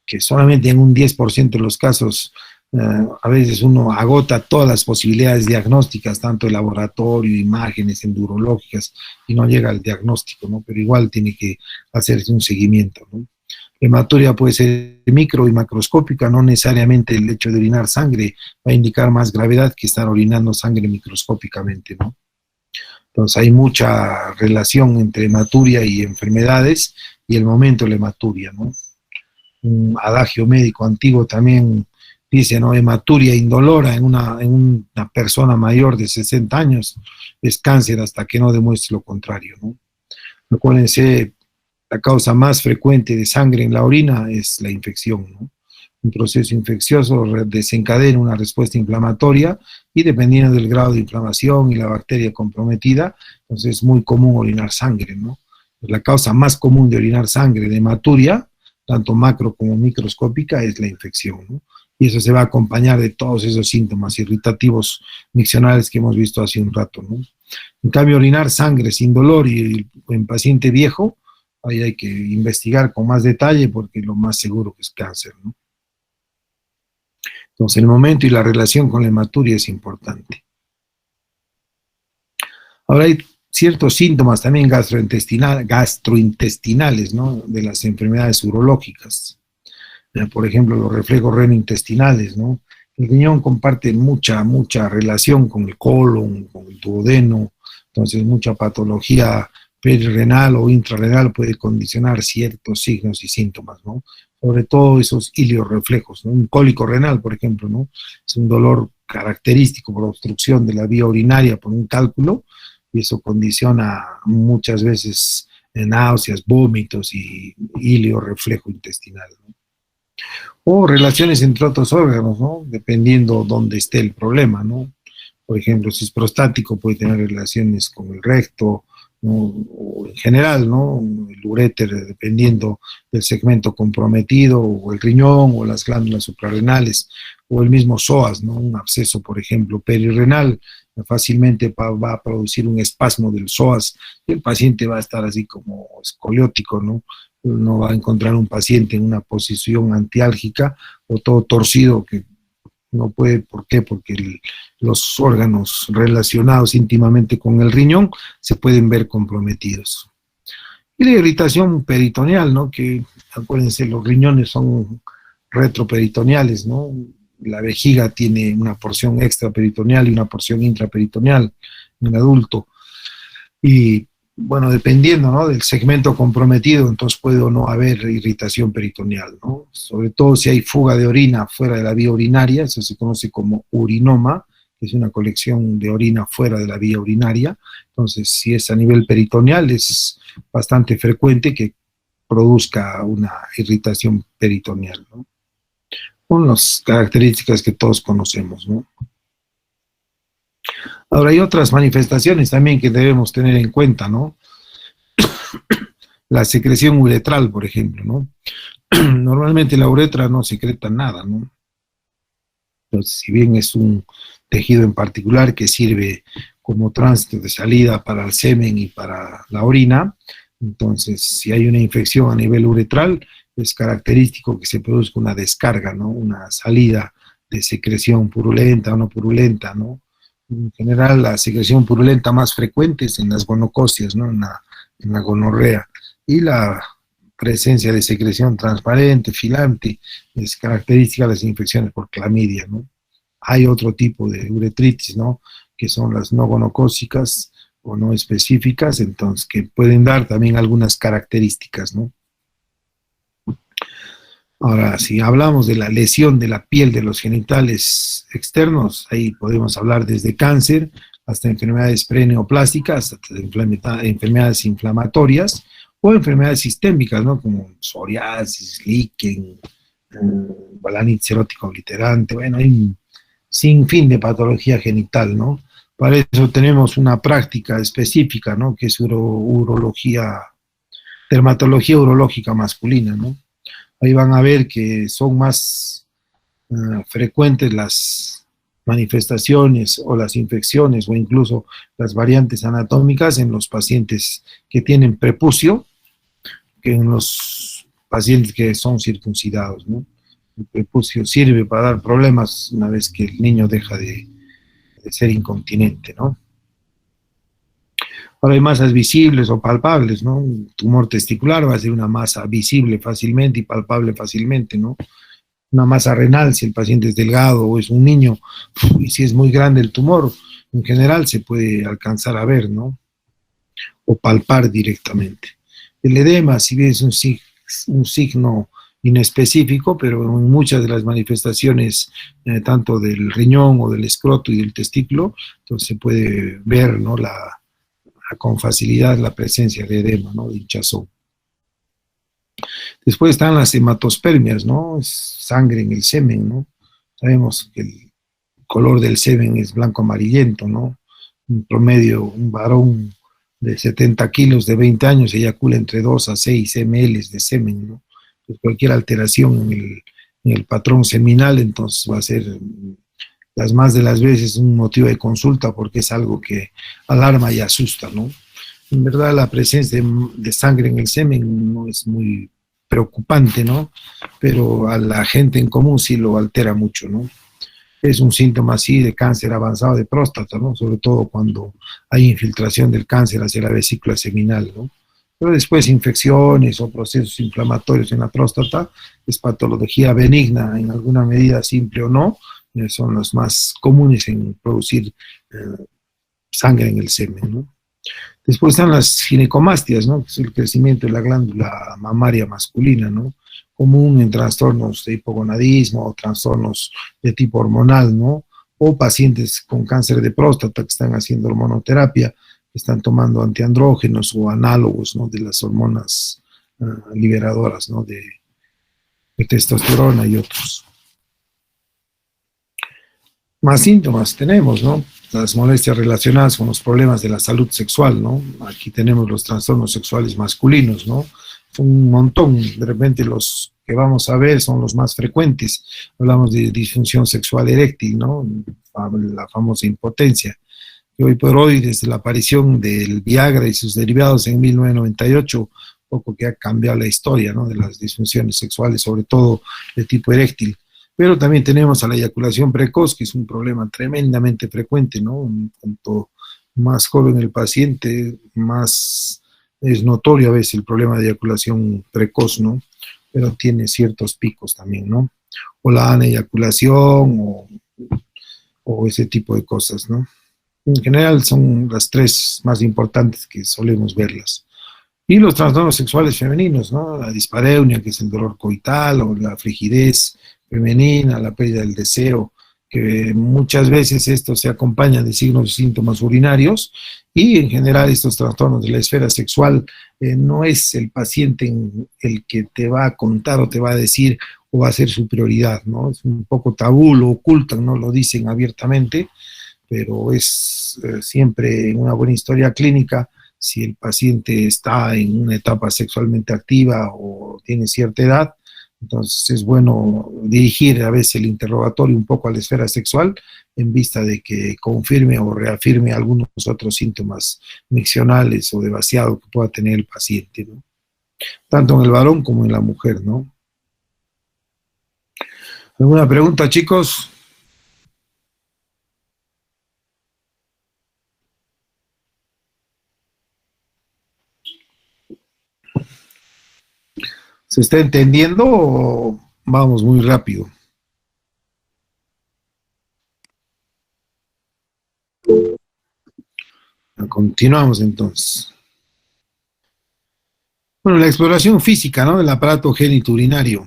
que solamente en un 10% de los casos, a veces uno agota todas las posibilidades diagnósticas, tanto de laboratorio, imágenes endurológicas, y no llega al diagnóstico, ¿no? Pero igual tiene que hacerse un seguimiento, ¿no? La hematuria puede ser micro y macroscópica, no necesariamente el hecho de orinar sangre va a indicar más gravedad que estar orinando sangre microscópicamente, ¿no? Entonces hay mucha relación entre hematuria y enfermedades y el momento de la hematuria, ¿no? Un adagio médico antiguo también dice, ¿no? Hematuria indolora en una persona mayor de 60 años es cáncer hasta que no demuestre lo contrario, ¿no? Acuérdense, la causa más frecuente de sangre en la orina es la infección, ¿no? Un proceso infeccioso desencadena una respuesta inflamatoria y dependiendo del grado de inflamación y la bacteria comprometida, entonces es muy común orinar sangre, ¿no? La causa más común de orinar sangre de hematuria, tanto macro como microscópica, es la infección, ¿no? Y eso se va a acompañar de todos esos síntomas irritativos miccionales que hemos visto hace un rato, ¿no? En cambio, orinar sangre sin dolor y en paciente viejo, ahí hay que investigar con más detalle porque lo más seguro que es cáncer, ¿no? Entonces, el momento y la relación con la hematuria es importante. Ahora hay ciertos síntomas también gastrointestinales, ¿no? De las enfermedades urológicas. Por ejemplo, los reflejos renointestinales, ¿no? El riñón comparte mucha relación con el colon, con el duodeno, entonces mucha patología perirrenal o intrarrenal puede condicionar ciertos signos y síntomas, ¿no? Sobre todo esos iliorreflejos, ¿no? Un cólico renal, por ejemplo, ¿no? Es un dolor característico por obstrucción de la vía urinaria por un cálculo, y eso condiciona muchas veces náuseas, vómitos y iliorreflejo intestinal, ¿no? O relaciones entre otros órganos, ¿no? Dependiendo dónde esté el problema, ¿no? Por ejemplo, si es prostático puede tener relaciones con el recto, ¿no? O en general, ¿no? El uréter, dependiendo del segmento comprometido, o el riñón, o las glándulas suprarrenales, o el mismo psoas, ¿no? Un absceso, por ejemplo, perirrenal, fácilmente va a producir un espasmo del psoas y el paciente va a estar así como escoliótico, ¿no? No va a encontrar un paciente en una posición antiálgica o todo torcido que no puede. ¿Por qué? Porque los órganos relacionados íntimamente con el riñón se pueden ver comprometidos. Y la irritación peritoneal, ¿no? Que acuérdense, los riñones son retroperitoneales, ¿no? La vejiga tiene una porción extraperitoneal y una porción intraperitoneal en el adulto. Y bueno, dependiendo, ¿no? Del segmento comprometido, entonces puede o no haber irritación peritoneal, ¿no? Sobre todo si hay fuga de orina fuera de la vía urinaria, eso se conoce como urinoma, que es una colección de orina fuera de la vía urinaria. Entonces, si es a nivel peritoneal, es bastante frecuente que produzca una irritación peritoneal, ¿no? Con las características que todos conocemos, ¿no? Ahora, hay otras manifestaciones también que debemos tener en cuenta, ¿no? La secreción uretral, por ejemplo, ¿no? Normalmente la uretra no secreta nada, ¿no? Entonces, si bien es un tejido en particular que sirve como tránsito de salida para el semen y para la orina, Entonces, si hay una infección a nivel uretral, es característico que se produzca una descarga, ¿no? Una salida de secreción purulenta o no purulenta, ¿no? En general, la secreción purulenta más frecuente es en las gonococias, ¿no? En la gonorrea. Y la presencia de secreción transparente, filante, es característica de las infecciones por clamidia, ¿no? Hay otro tipo de uretritis, ¿no? Que son las no gonocócicas o no específicas, entonces que pueden dar también algunas características, ¿no? Ahora, si hablamos de la lesión de la piel de los genitales externos, ahí podemos hablar desde cáncer hasta enfermedades preneoplásticas, hasta enfermedades inflamatorias o enfermedades sistémicas, ¿no? Como psoriasis, líquen, balanitis erótica obliterante, bueno, hay un sinfín de patología genital, ¿no? Para eso tenemos una práctica específica, ¿no? Que es urología, dermatología urológica masculina, ¿no? Ahí van a ver que son más frecuentes las manifestaciones o las infecciones o incluso las variantes anatómicas en los pacientes que tienen prepucio que en los pacientes que son circuncidados, ¿no? El prepucio sirve para dar problemas una vez que el niño deja de ser incontinente, ¿no? Ahora hay masas visibles o palpables, ¿no? Un tumor testicular va a ser una masa visible fácilmente y palpable fácilmente, ¿no? Una masa renal, si el paciente es delgado o es un niño, y si es muy grande el tumor, en general se puede alcanzar a ver, ¿no? O palpar directamente. El edema, si bien es un signo inespecífico, pero en muchas de las manifestaciones, tanto del riñón o del escroto y del testículo, entonces se puede ver, ¿no? Con facilidad la presencia de edema, ¿no? De hinchazón. Después están las hematospermias, ¿no? Es sangre en el semen, ¿no? Sabemos que el color del semen es blanco amarillento, ¿no? En promedio, un varón de 70 kilos de 20 años eyacula entre 2 a 6 ml de semen, ¿no? Pues cualquier alteración en el patrón seminal, entonces va a ser las más de las veces un motivo de consulta porque es algo que alarma y asusta, ¿no? En verdad la presencia de sangre en el semen no es muy preocupante, ¿no? Pero a la gente en común sí lo altera mucho, ¿no? Es un síntoma así de cáncer avanzado de próstata, ¿no? Sobre todo cuando hay infiltración del cáncer hacia la vesícula seminal, ¿no? Pero después infecciones o procesos inflamatorios en la próstata, es patología benigna en alguna medida, simple o no, son los más comunes en producir sangre en el semen, ¿no? Después están las ginecomastias, ¿no? Que es el crecimiento de la glándula mamaria masculina, ¿no? Común en trastornos de hipogonadismo o trastornos de tipo hormonal, ¿no? O pacientes con cáncer de próstata que están haciendo hormonoterapia, que están tomando antiandrógenos o análogos, ¿no? De las hormonas liberadoras, ¿no? De testosterona y otros. Más síntomas tenemos, ¿no? Las molestias relacionadas con los problemas de la salud sexual, ¿no? Aquí tenemos los trastornos sexuales masculinos, ¿no? Son un montón, de repente los que vamos a ver son los más frecuentes. Hablamos de disfunción sexual eréctil, ¿no? La famosa impotencia. Y hoy por hoy, desde la aparición del Viagra y sus derivados en 1998, poco que ha cambiado la historia, ¿no? De las disfunciones sexuales, sobre todo de tipo eréctil. Pero también tenemos a la eyaculación precoz, que es un problema tremendamente frecuente, ¿no? Cuanto más joven el paciente, más es notorio a veces el problema de eyaculación precoz, ¿no? Pero tiene ciertos picos también, ¿no? O la aneyaculación o ese tipo de cosas, ¿no? En general son las tres más importantes que solemos verlas. Y los trastornos sexuales femeninos, ¿no? La dispareunia, que es el dolor coital, o la frigidez femenina, la pérdida del deseo, que muchas veces esto se acompaña de signos y síntomas urinarios, y en general estos trastornos de la esfera sexual no es el paciente el que te va a contar o te va a decir o va a ser su prioridad, ¿no? Es un poco tabú, lo ocultan, no lo dicen abiertamente, pero es siempre una buena historia clínica. Si el paciente está en una etapa sexualmente activa o tiene cierta edad, Entonces es bueno dirigir a veces el interrogatorio un poco a la esfera sexual en vista de que confirme o reafirme algunos otros síntomas miccionales o de vaciado que pueda tener el paciente, ¿no? Tanto en el varón como en la mujer, ¿no? ¿Alguna pregunta, chicos? ¿Se está entendiendo o vamos muy rápido? Continuamos entonces. Bueno, la exploración física, ¿no? Del aparato genitourinario.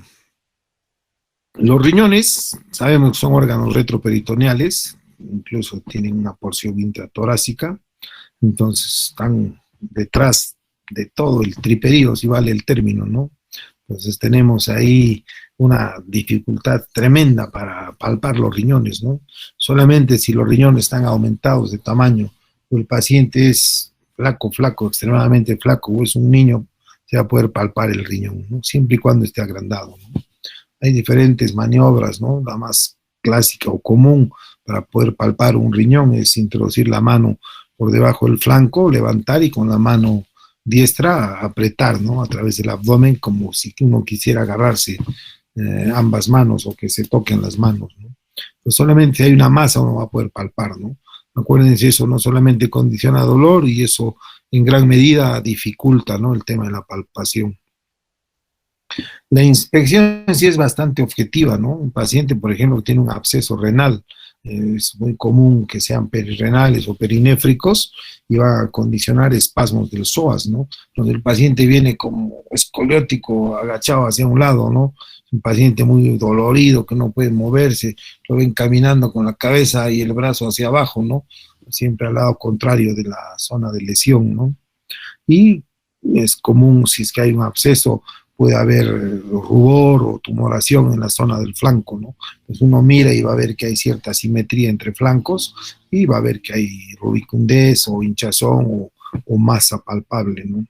Los riñones, sabemos que son órganos retroperitoneales, incluso tienen una porción intratorácica, entonces están detrás de todo el triperío, si vale el término, ¿no? Entonces tenemos ahí una dificultad tremenda para palpar los riñones, ¿no? Solamente si los riñones están aumentados de tamaño o el paciente es flaco, extremadamente flaco, o es un niño, se va a poder palpar el riñón, ¿no? Siempre y cuando esté agrandado, ¿no? Hay diferentes maniobras, ¿no? La más clásica o común para poder palpar un riñón es introducir la mano por debajo del flanco, levantar y con la mano diestra apretar, ¿no? A través del abdomen como si uno quisiera agarrarse ambas manos o que se toquen las manos, ¿no? Pues solamente si hay una masa uno va a poder palpar, ¿no? Acuérdense, eso no solamente condiciona dolor y eso en gran medida dificulta, ¿no? El tema de la palpación. La inspección sí es bastante objetiva, ¿no? Un paciente, por ejemplo, que tiene un absceso renal, es muy común que sean perirenales o perinéfricos y va a condicionar espasmos del psoas, ¿no? Donde el paciente viene como escoliótico, agachado hacia un lado, ¿no? Un paciente muy dolorido que no puede moverse, lo ven caminando con la cabeza y el brazo hacia abajo, ¿no? Siempre al lado contrario de la zona de lesión, ¿no? Y es común, si es que hay un absceso, puede haber rubor o tumoración en la zona del flanco, ¿no? Pues uno mira y va a ver que hay cierta simetría entre flancos y va a ver que hay rubicundez o hinchazón o masa palpable, ¿no?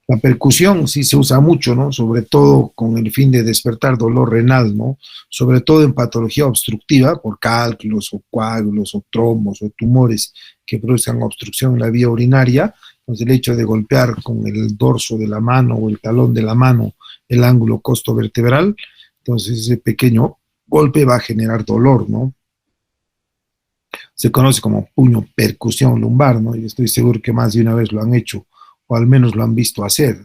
La percusión sí se usa mucho, ¿no? Sobre todo con el fin de despertar dolor renal, ¿no? Sobre todo en patología obstructiva por cálculos o coágulos o trombos o tumores que produzcan obstrucción en la vía urinaria. Entonces el hecho de golpear con el dorso de la mano o el talón de la mano el ángulo costovertebral, entonces ese pequeño golpe va a generar dolor, ¿no? Se conoce como puño percusión lumbar, ¿no? Y estoy seguro que más de una vez lo han hecho o al menos lo han visto hacer.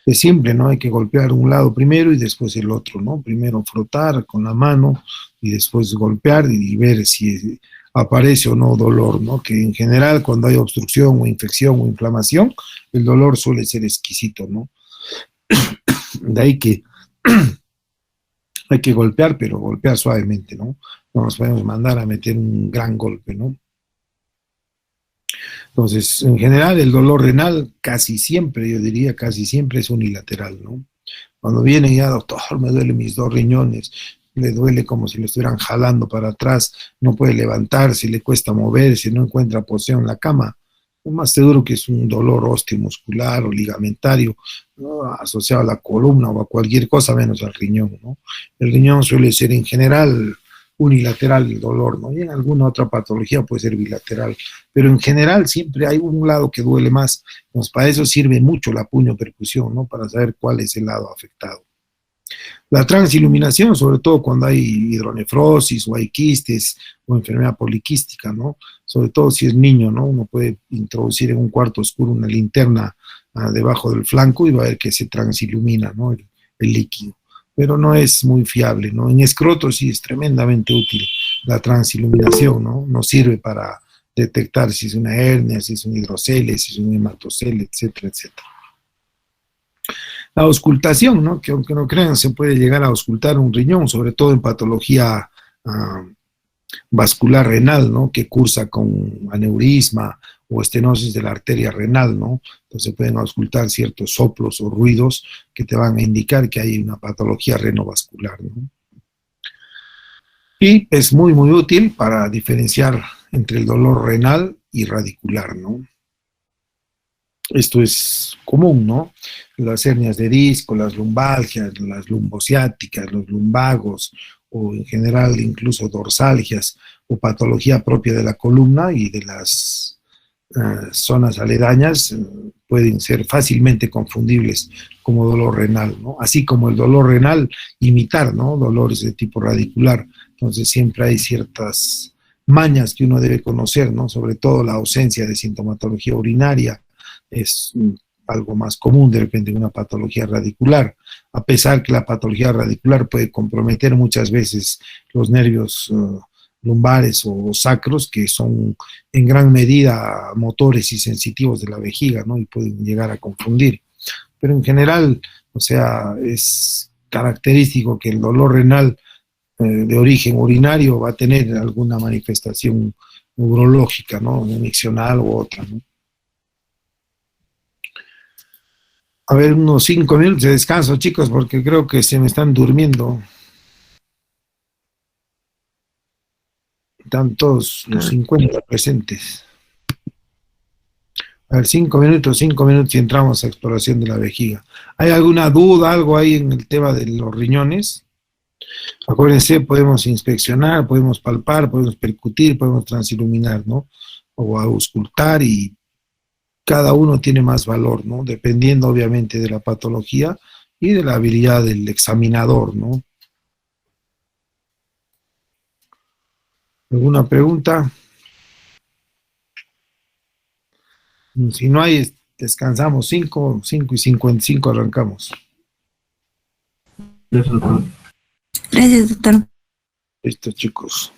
De siempre, ¿no? Hay que golpear un lado primero y después el otro, ¿no? Primero frotar con la mano y después golpear y ver si aparece o no dolor, ¿no? Que en general cuando hay obstrucción o infección o inflamación, el dolor suele ser exquisito, ¿no? De ahí que hay que golpear, pero golpear suavemente, ¿no? No nos podemos mandar a meter un gran golpe, ¿no? Entonces, en general, el dolor renal casi siempre, yo diría casi siempre es unilateral, ¿no? Cuando viene ya, doctor, me duelen mis dos riñones, le duele como si lo estuvieran jalando para atrás, no puede levantarse, le cuesta moverse, no encuentra posición en la cama, lo más seguro que es un dolor osteomuscular o ligamentario, ¿no? Asociado a la columna o a cualquier cosa menos al riñón, ¿no? El riñón suele ser en general unilateral el dolor, ¿no? Y en alguna otra patología puede ser bilateral, pero en general siempre hay un lado que duele más. Pues para eso sirve mucho la puño-percusión, ¿no? Para saber cuál es el lado afectado. La transiluminación, sobre todo cuando hay hidronefrosis o hay quistes o enfermedad poliquística, ¿no? Sobre todo si es niño, ¿no? Uno puede introducir en un cuarto oscuro una linterna debajo del flanco y va a ver que se transilumina, ¿no? El líquido. Pero no es muy fiable, ¿no? En escroto sí es tremendamente útil la transiluminación, ¿no? Nos sirve para detectar si es una hernia, si es un hidrocele, si es un hematocele, etcétera, etcétera. La auscultación, ¿no? Que aunque no crean, se puede llegar a auscultar un riñón, sobre todo en patología vascular renal, ¿no? Que cursa con aneurisma o estenosis de la arteria renal, ¿no? Entonces pueden auscultar ciertos soplos o ruidos que te van a indicar que hay una patología renovascular, ¿no? Y es muy, muy útil para diferenciar entre el dolor renal y radicular, ¿no? Esto es común, ¿no? Las hernias de disco, las lumbalgias, las lumbociáticas, los lumbagos, o en general incluso dorsalgias o patología propia de la columna y de las zonas aledañas pueden ser fácilmente confundibles como dolor renal, ¿no? Así como el dolor renal, imitar, ¿no? Dolores de tipo radicular. Entonces siempre hay ciertas mañas que uno debe conocer, ¿no? Sobre todo la ausencia de sintomatología urinaria es algo más común de repente una patología radicular, a pesar que la patología radicular puede comprometer muchas veces los nervios lumbares o sacros, que son en gran medida motores y sensitivos de la vejiga, ¿no? Y pueden llegar a confundir. Pero en general, o sea, es característico que el dolor renal de origen urinario va a tener alguna manifestación neurológica, ¿no? Miccional u otra, ¿no? A ver, unos 5 minutos de descanso, chicos, porque creo que se me están durmiendo. Están todos los 50 presentes. A ver, 5 minutos y entramos a exploración de la vejiga. ¿Hay alguna duda, algo ahí en el tema de los riñones? Acuérdense, podemos inspeccionar, podemos palpar, podemos percutir, podemos transiluminar, ¿no? O auscultar y cada uno tiene más valor, ¿no? Dependiendo obviamente de la patología y de la habilidad del examinador, ¿no? ¿Alguna pregunta? Si no hay, descansamos 5 y 55 arrancamos. Gracias, doctor. Listo, chicos.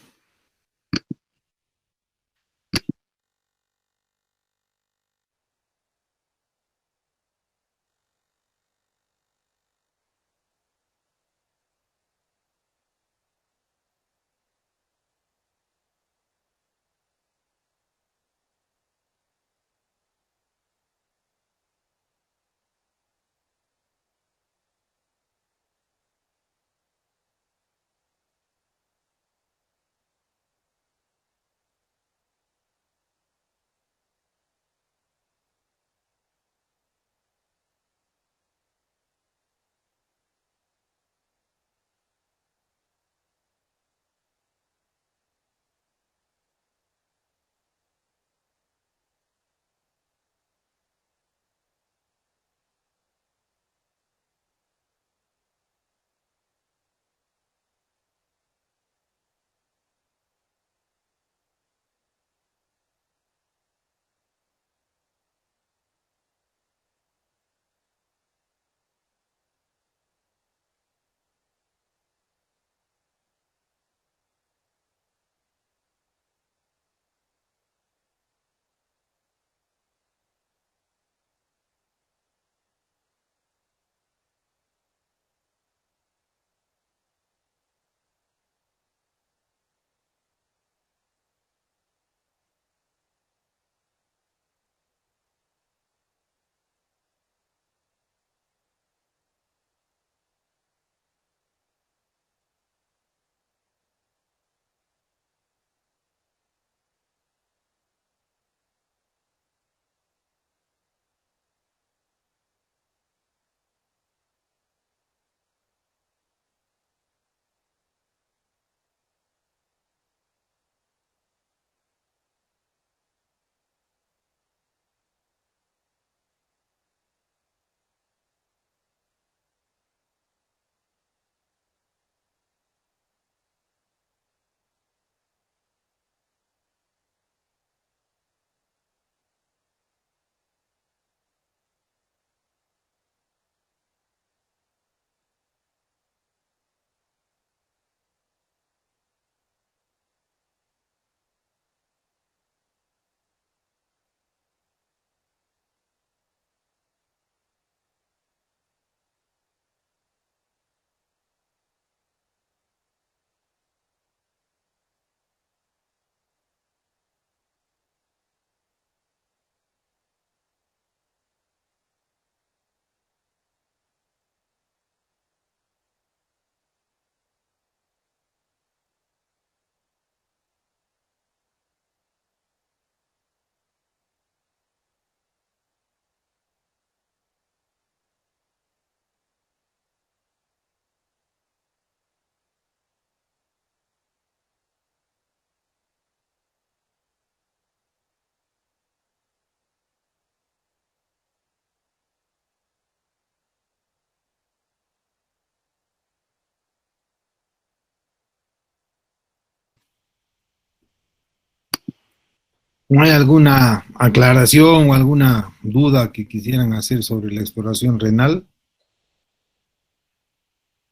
¿No hay alguna aclaración o alguna duda que quisieran hacer sobre la exploración renal?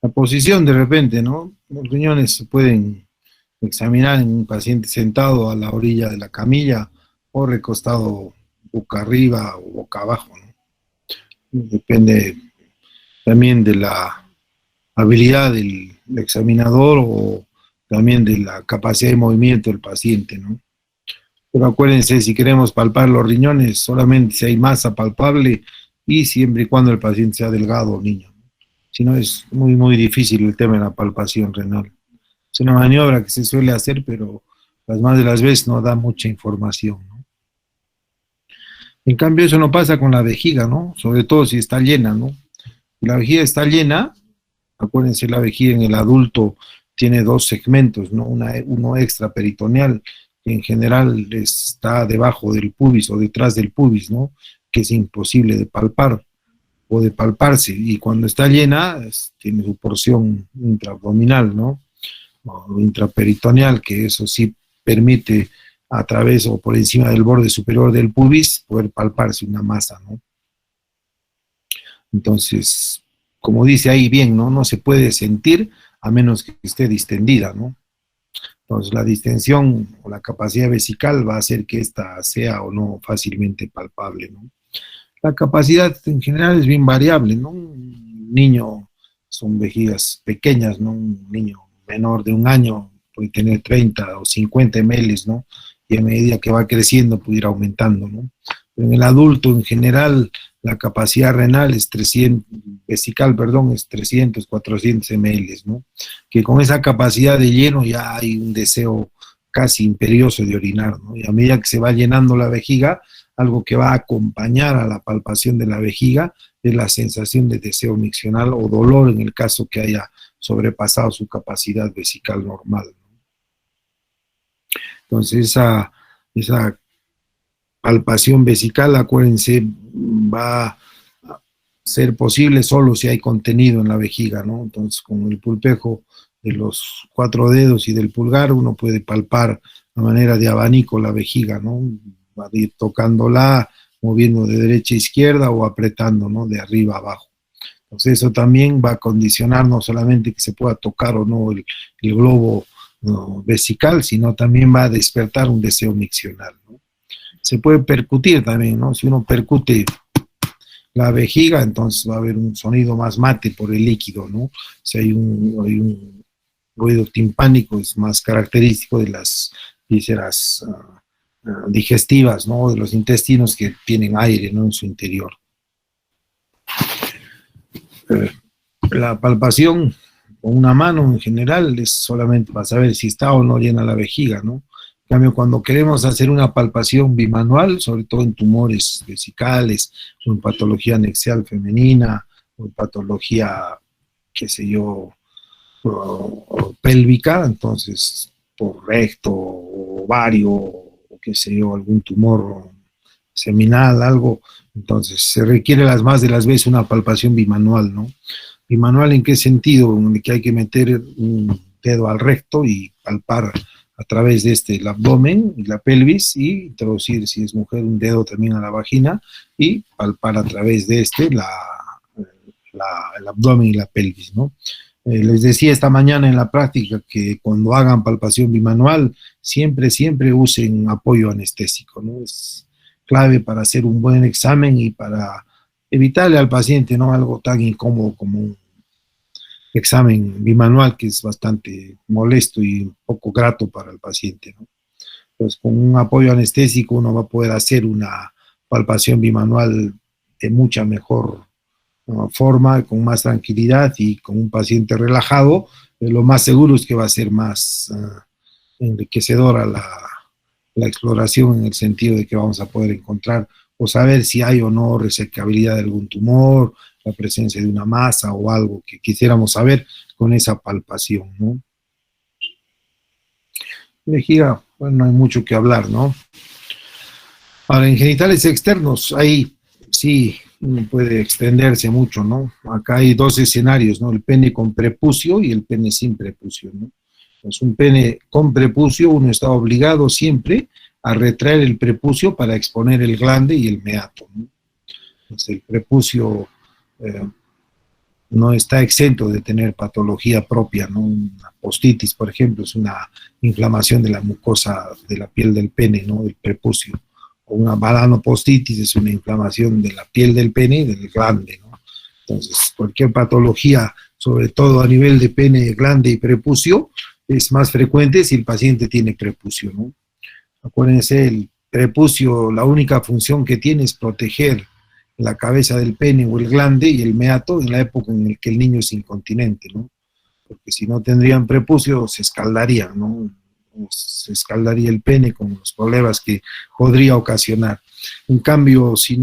La posición de repente, ¿no? Los riñones se pueden examinar en un paciente sentado a la orilla de la camilla o recostado boca arriba o boca abajo, ¿no? Depende también de la habilidad del examinador o también de la capacidad de movimiento del paciente, ¿no? Pero acuérdense, si queremos palpar los riñones, solamente si hay masa palpable y siempre y cuando el paciente sea delgado o niño. Si no, es muy, muy difícil el tema de la palpación renal. Es una maniobra que se suele hacer, pero las más de las veces no da mucha información, ¿no? En cambio, eso no pasa con la vejiga, ¿no? Sobre todo si está llena, ¿no? Si la vejiga está llena, acuérdense, la vejiga en el adulto tiene dos segmentos, ¿no? Uno extraperitoneal, que en general está debajo del pubis o detrás del pubis, ¿no? Que es imposible de palpar o de palparse, y cuando está llena tiene su porción intraabdominal, ¿no? O intraperitoneal, que eso sí permite a través o por encima del borde superior del pubis poder palparse una masa, ¿no? Entonces, como dice ahí bien, ¿no? No se puede sentir a menos que esté distendida, ¿no? Entonces, la distensión o la capacidad vesical va a hacer que ésta sea o no fácilmente palpable, ¿no? La capacidad en general es bien variable, ¿no? Un niño son vejigas pequeñas, ¿no? Un niño menor de 1 año puede tener 30 o 50 ml, ¿no? Y a medida que va creciendo puede ir aumentando, ¿no? Pero en el adulto en general la capacidad renal es 300, vesical, perdón, es 300, 400 ml, ¿no? Que con esa capacidad de lleno ya hay un deseo casi imperioso de orinar, ¿no? Y a medida que se va llenando la vejiga, algo que va a acompañar a la palpación de la vejiga es la sensación de deseo miccional o dolor en el caso que haya sobrepasado su capacidad vesical normal, ¿no? Entonces, esa palpación vesical, acuérdense, va a ser posible solo si hay contenido en la vejiga, ¿no? Entonces, con el pulpejo de los 4 dedos y del pulgar, uno puede palpar de manera de abanico la vejiga, ¿no? Va a ir tocándola, moviendo de derecha a izquierda o apretando, ¿no? De arriba a abajo. Entonces, eso también va a condicionar no solamente que se pueda tocar o no el globo, ¿no?, vesical, sino también va a despertar un deseo miccional, ¿no? Se puede percutir también, ¿no? Si uno percute la vejiga, entonces va a haber un sonido más mate por el líquido, ¿no? Si hay un ruido timpánico, es más característico de las vísceras digestivas, ¿no? De los intestinos que tienen aire, ¿no?, en su interior. La palpación con una mano en general es solamente para saber si está o no llena la vejiga, ¿no? En cambio, cuando queremos hacer una palpación bimanual, sobre todo en tumores vesicales, o en patología anexial femenina, o en patología, qué sé yo, o pélvica, entonces por recto, o ovario, o qué sé yo, algún tumor seminal, algo, entonces se requiere las más de las veces una palpación bimanual, ¿no? ¿Bimanual en qué sentido? En que hay que meter un dedo al recto y palpar a través de el abdomen y la pelvis, y introducir, si es mujer, un dedo también a la vagina y palpar a través de el abdomen y la pelvis, ¿no? Les decía esta mañana en la práctica que cuando hagan palpación bimanual, siempre usen apoyo anestésico, ¿no? Es clave para hacer un buen examen y para evitarle al paciente, ¿no?, algo tan incómodo como un examen bimanual, que es bastante molesto y poco grato para el paciente, ¿no? Pues con un apoyo anestésico uno va a poder hacer una palpación bimanual de mucha mejor forma, con más tranquilidad y con un paciente relajado. Lo más seguro es que va a ser más enriquecedora la exploración, en el sentido de que vamos a poder encontrar o saber si hay o no resecabilidad de algún tumor, la presencia de una masa o algo que quisiéramos saber con esa palpación, ¿no? Vejiga, bueno, no hay mucho que hablar, ¿no? Ahora, en genitales externos, ahí sí uno puede extenderse mucho, ¿no? Acá hay 2 escenarios, ¿no? El pene con prepucio y el pene sin prepucio, ¿no? Pues un pene con prepucio, uno está obligado siempre a retraer el prepucio para exponer el glande y el meato, ¿no? Entonces, el prepucio no está exento de tener patología propia, ¿no? Una postitis, por ejemplo, es una inflamación de la mucosa de la piel del pene, ¿no? Del prepucio. O una balanopostitis es una inflamación de la piel del pene y del glande, ¿no? Entonces, cualquier patología, sobre todo a nivel de pene, glande y prepucio, es más frecuente si el paciente tiene prepucio, ¿no? Acuérdense, el prepucio, la única función que tiene es proteger la cabeza del pene o el glande y el meato en la época en la que el niño es incontinente, ¿no? Porque si no tendrían prepucio, se escaldarían, ¿no? Se escaldaría el pene con los problemas que podría ocasionar. En cambio, si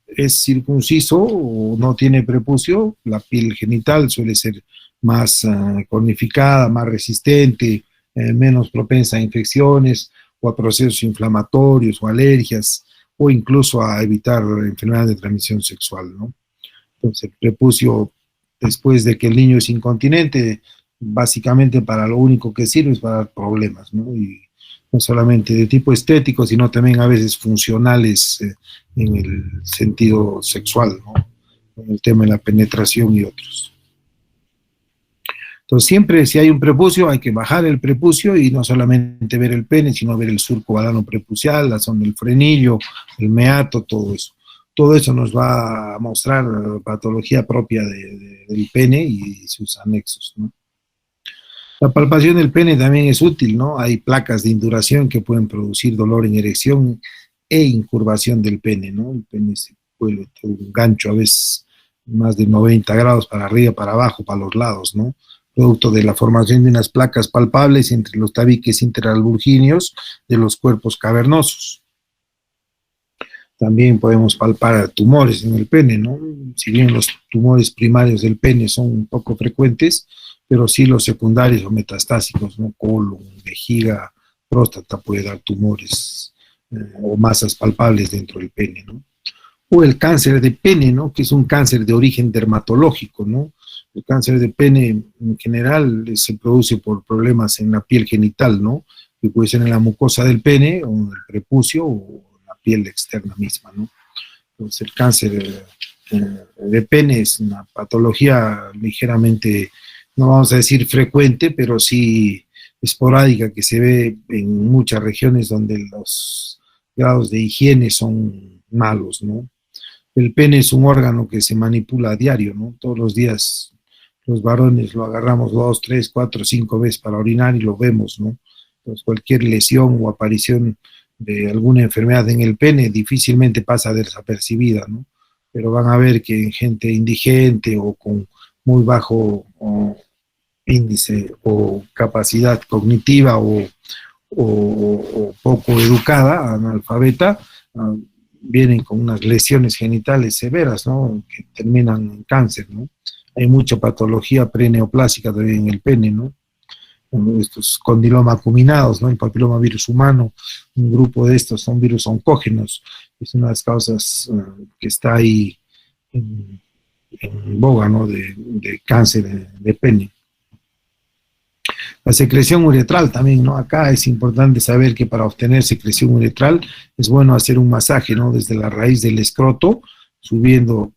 es circunciso o no tiene prepucio, la piel genital suele ser más cornificada, más resistente, menos propensa a infecciones o a procesos inflamatorios o alergias, o incluso a evitar enfermedades de transmisión sexual, ¿no? Entonces, el prepucio, después de que el niño es incontinente, básicamente para lo único que sirve es para dar problemas, ¿no? Y no solamente de tipo estético, sino también a veces funcionales en el sentido sexual, ¿no? En el tema de la penetración y otros. Entonces, siempre si hay un prepucio, hay que bajar el prepucio y no solamente ver el pene, sino ver el surco balano prepucial, la zona del frenillo, el meato, todo eso. Todo eso nos va a mostrar patología propia del pene y sus anexos, ¿no? La palpación del pene también es útil, ¿no? Hay placas de induración que pueden producir dolor en erección e incurvación del pene, ¿no? El pene se vuelve todo un gancho, a veces más de 90 grados para arriba, para abajo, para los lados, ¿no? Producto de la formación de unas placas palpables entre los tabiques interalbulgíneos de los cuerpos cavernosos. También podemos palpar tumores en el pene, ¿no? Si bien los tumores primarios del pene son un poco frecuentes, pero sí los secundarios o metastásicos, ¿no? Colon, vejiga, próstata puede dar tumores o masas palpables dentro del pene, ¿no? O el cáncer de pene, ¿no? Que es un cáncer de origen dermatológico, ¿no? El cáncer de pene en general se produce por problemas en la piel genital, ¿no? Que puede ser en la mucosa del pene o en el prepucio o en la piel externa misma, ¿no? Entonces el cáncer de pene es una patología ligeramente, no vamos a decir frecuente, pero sí esporádica, que se ve en muchas regiones donde los grados de higiene son malos, ¿no? El pene es un órgano que se manipula a diario, ¿no? Todos los días los varones lo agarramos 2, 3, 4, 5 veces para orinar y lo vemos, ¿no? Entonces cualquier lesión o aparición de alguna enfermedad en el pene difícilmente pasa desapercibida, ¿no? Pero van a ver que en gente indigente o con muy bajo índice o capacidad cognitiva o poco educada, analfabeta, vienen con unas lesiones genitales severas, ¿no? Que terminan en cáncer, ¿no? Hay mucha patología preneoplásica también en el pene, ¿no? Estos condiloma acuminados, ¿no? El papiloma virus humano, un grupo de estos son virus oncógenos, es una de las causas que está ahí en boga, ¿no? De cáncer de pene. La secreción uretral también, ¿no? Acá es importante saber que para obtener secreción uretral es bueno hacer un masaje, ¿no? Desde la raíz del escroto, subiendo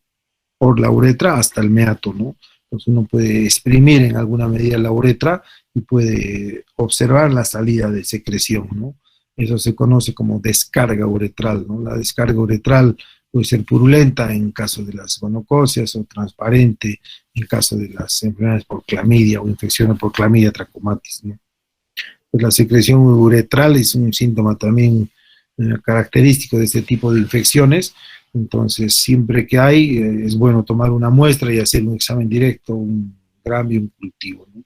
por la uretra hasta el meato, ¿no? Entonces uno puede exprimir en alguna medida la uretra y puede observar la salida de secreción, ¿no? Eso se conoce como descarga uretral, ¿no? La descarga uretral puede ser purulenta en caso de las gonococias o transparente en caso de las enfermedades por clamidia o infecciones por clamidia trachomatis, ¿no? Pues la secreción uretral es un síntoma también característico de este tipo de infecciones. Entonces, siempre que hay, es bueno tomar una muestra y hacer un examen directo, un grambio, un cultivo, ¿no?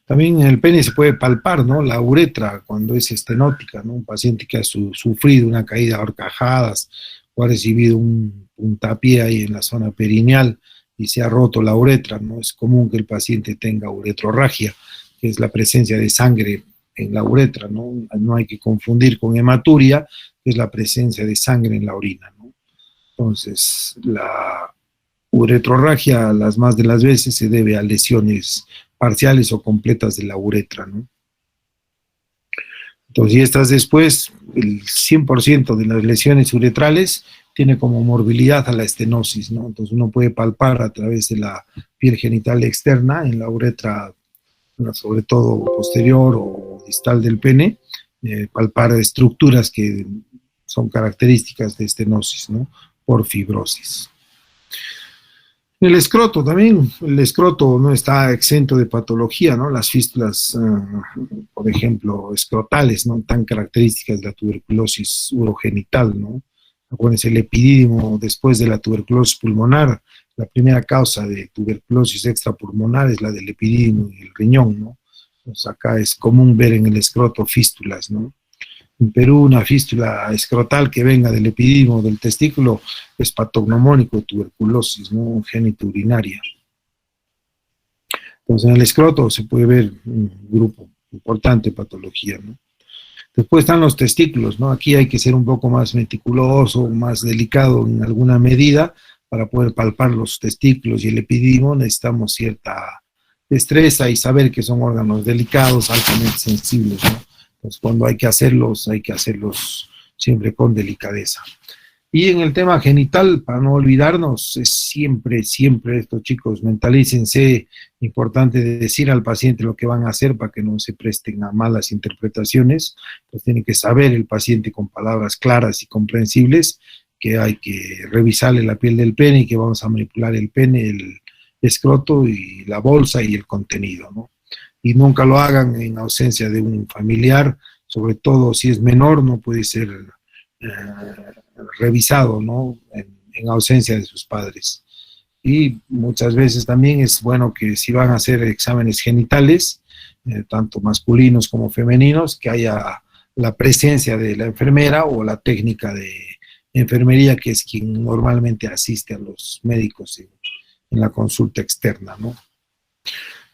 También en el pene se puede palpar, ¿no? La uretra cuando es estenótica, ¿no? Un paciente que ha sufrido una caída a horcajadas o ha recibido un puntapié ahí en la zona perineal y se ha roto la uretra, ¿no? Es común que el paciente tenga uretrorragia, que es la presencia de sangre en la uretra, ¿no? No hay que confundir con hematuria, que es la presencia de sangre en la orina, ¿no? Entonces, la uretrorragia, las más de las veces, se debe a lesiones parciales o completas de la uretra, ¿no? Entonces, y estas después, el 100% de las lesiones uretrales tiene como morbilidad a la estenosis, ¿no? Entonces uno puede palpar a través de la piel genital externa, en la uretra, sobre todo posterior o distal del pene, palpar estructuras que son características de estenosis, ¿no? Por fibrosis. El escroto también, el escroto no está exento de patología, ¿no? Las fístulas, por ejemplo, escrotales, ¿no? Tan características de la tuberculosis urogenital, ¿no? Acuérdense, el epidídimo después de la tuberculosis pulmonar, la primera causa de tuberculosis extrapulmonar es la del epidídimo y el riñón, ¿no? Pues acá es común ver en el escroto fístulas, ¿no? En Perú, una fístula escrotal que venga del epidídimo del testículo es patognomónico de tuberculosis, ¿no? Genitourinaria. Entonces, en el escroto se puede ver un grupo importante de patología, ¿no? Después están los testículos, ¿no? Aquí hay que ser un poco más meticuloso, más delicado en alguna medida para poder palpar los testículos y el epidídimo. Necesitamos cierta destreza y saber que son órganos delicados, altamente sensibles, ¿no? Entonces, cuando hay que hacerlos siempre con delicadeza. Y en el tema genital, para no olvidarnos, es siempre, siempre estos chicos, mentalícense, importante decir al paciente lo que van a hacer para que no se presten a malas interpretaciones. Entonces tiene que saber el paciente con palabras claras y comprensibles que hay que revisarle la piel del pene y que vamos a manipular el pene, el escroto y la bolsa y el contenido, ¿no? Y nunca lo hagan en ausencia de un familiar, sobre todo si es menor, no puede ser revisado, ¿no? En ausencia de sus padres. Y muchas veces también es bueno que si van a hacer exámenes genitales, tanto masculinos como femeninos, que haya la presencia de la enfermera o la técnica de enfermería, que es quien normalmente asiste a los médicos en la consulta externa, ¿no?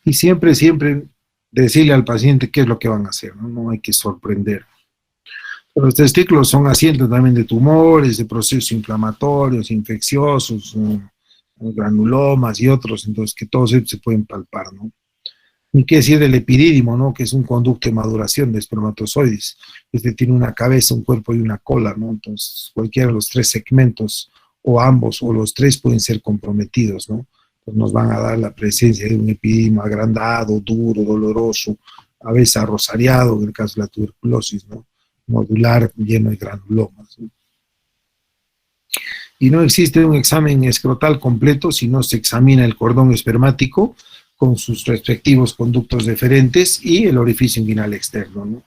Y siempre, siempre decirle al paciente qué es lo que van a hacer, ¿no? No hay que sorprender. Los testículos son asientos también de tumores, de procesos inflamatorios, infecciosos, granulomas y otros, entonces que todos ellos se pueden palpar, ¿no? Ni qué decir del epidídimo, ¿no? Que es un conducto de maduración de espermatozoides. Este tiene una cabeza, un cuerpo y una cola, ¿no? Entonces cualquiera de los tres segmentos, o ambos, o los tres pueden ser comprometidos, ¿no? Entonces nos van a dar la presencia de un epidídimo agrandado, duro, doloroso, a veces arrosariado, en el caso de la tuberculosis, ¿no? Nodular, lleno de granulomas, ¿no? Y no existe un examen escrotal completo si no se examina el cordón espermático con sus respectivos conductos deferentes y el orificio inguinal externo, ¿no?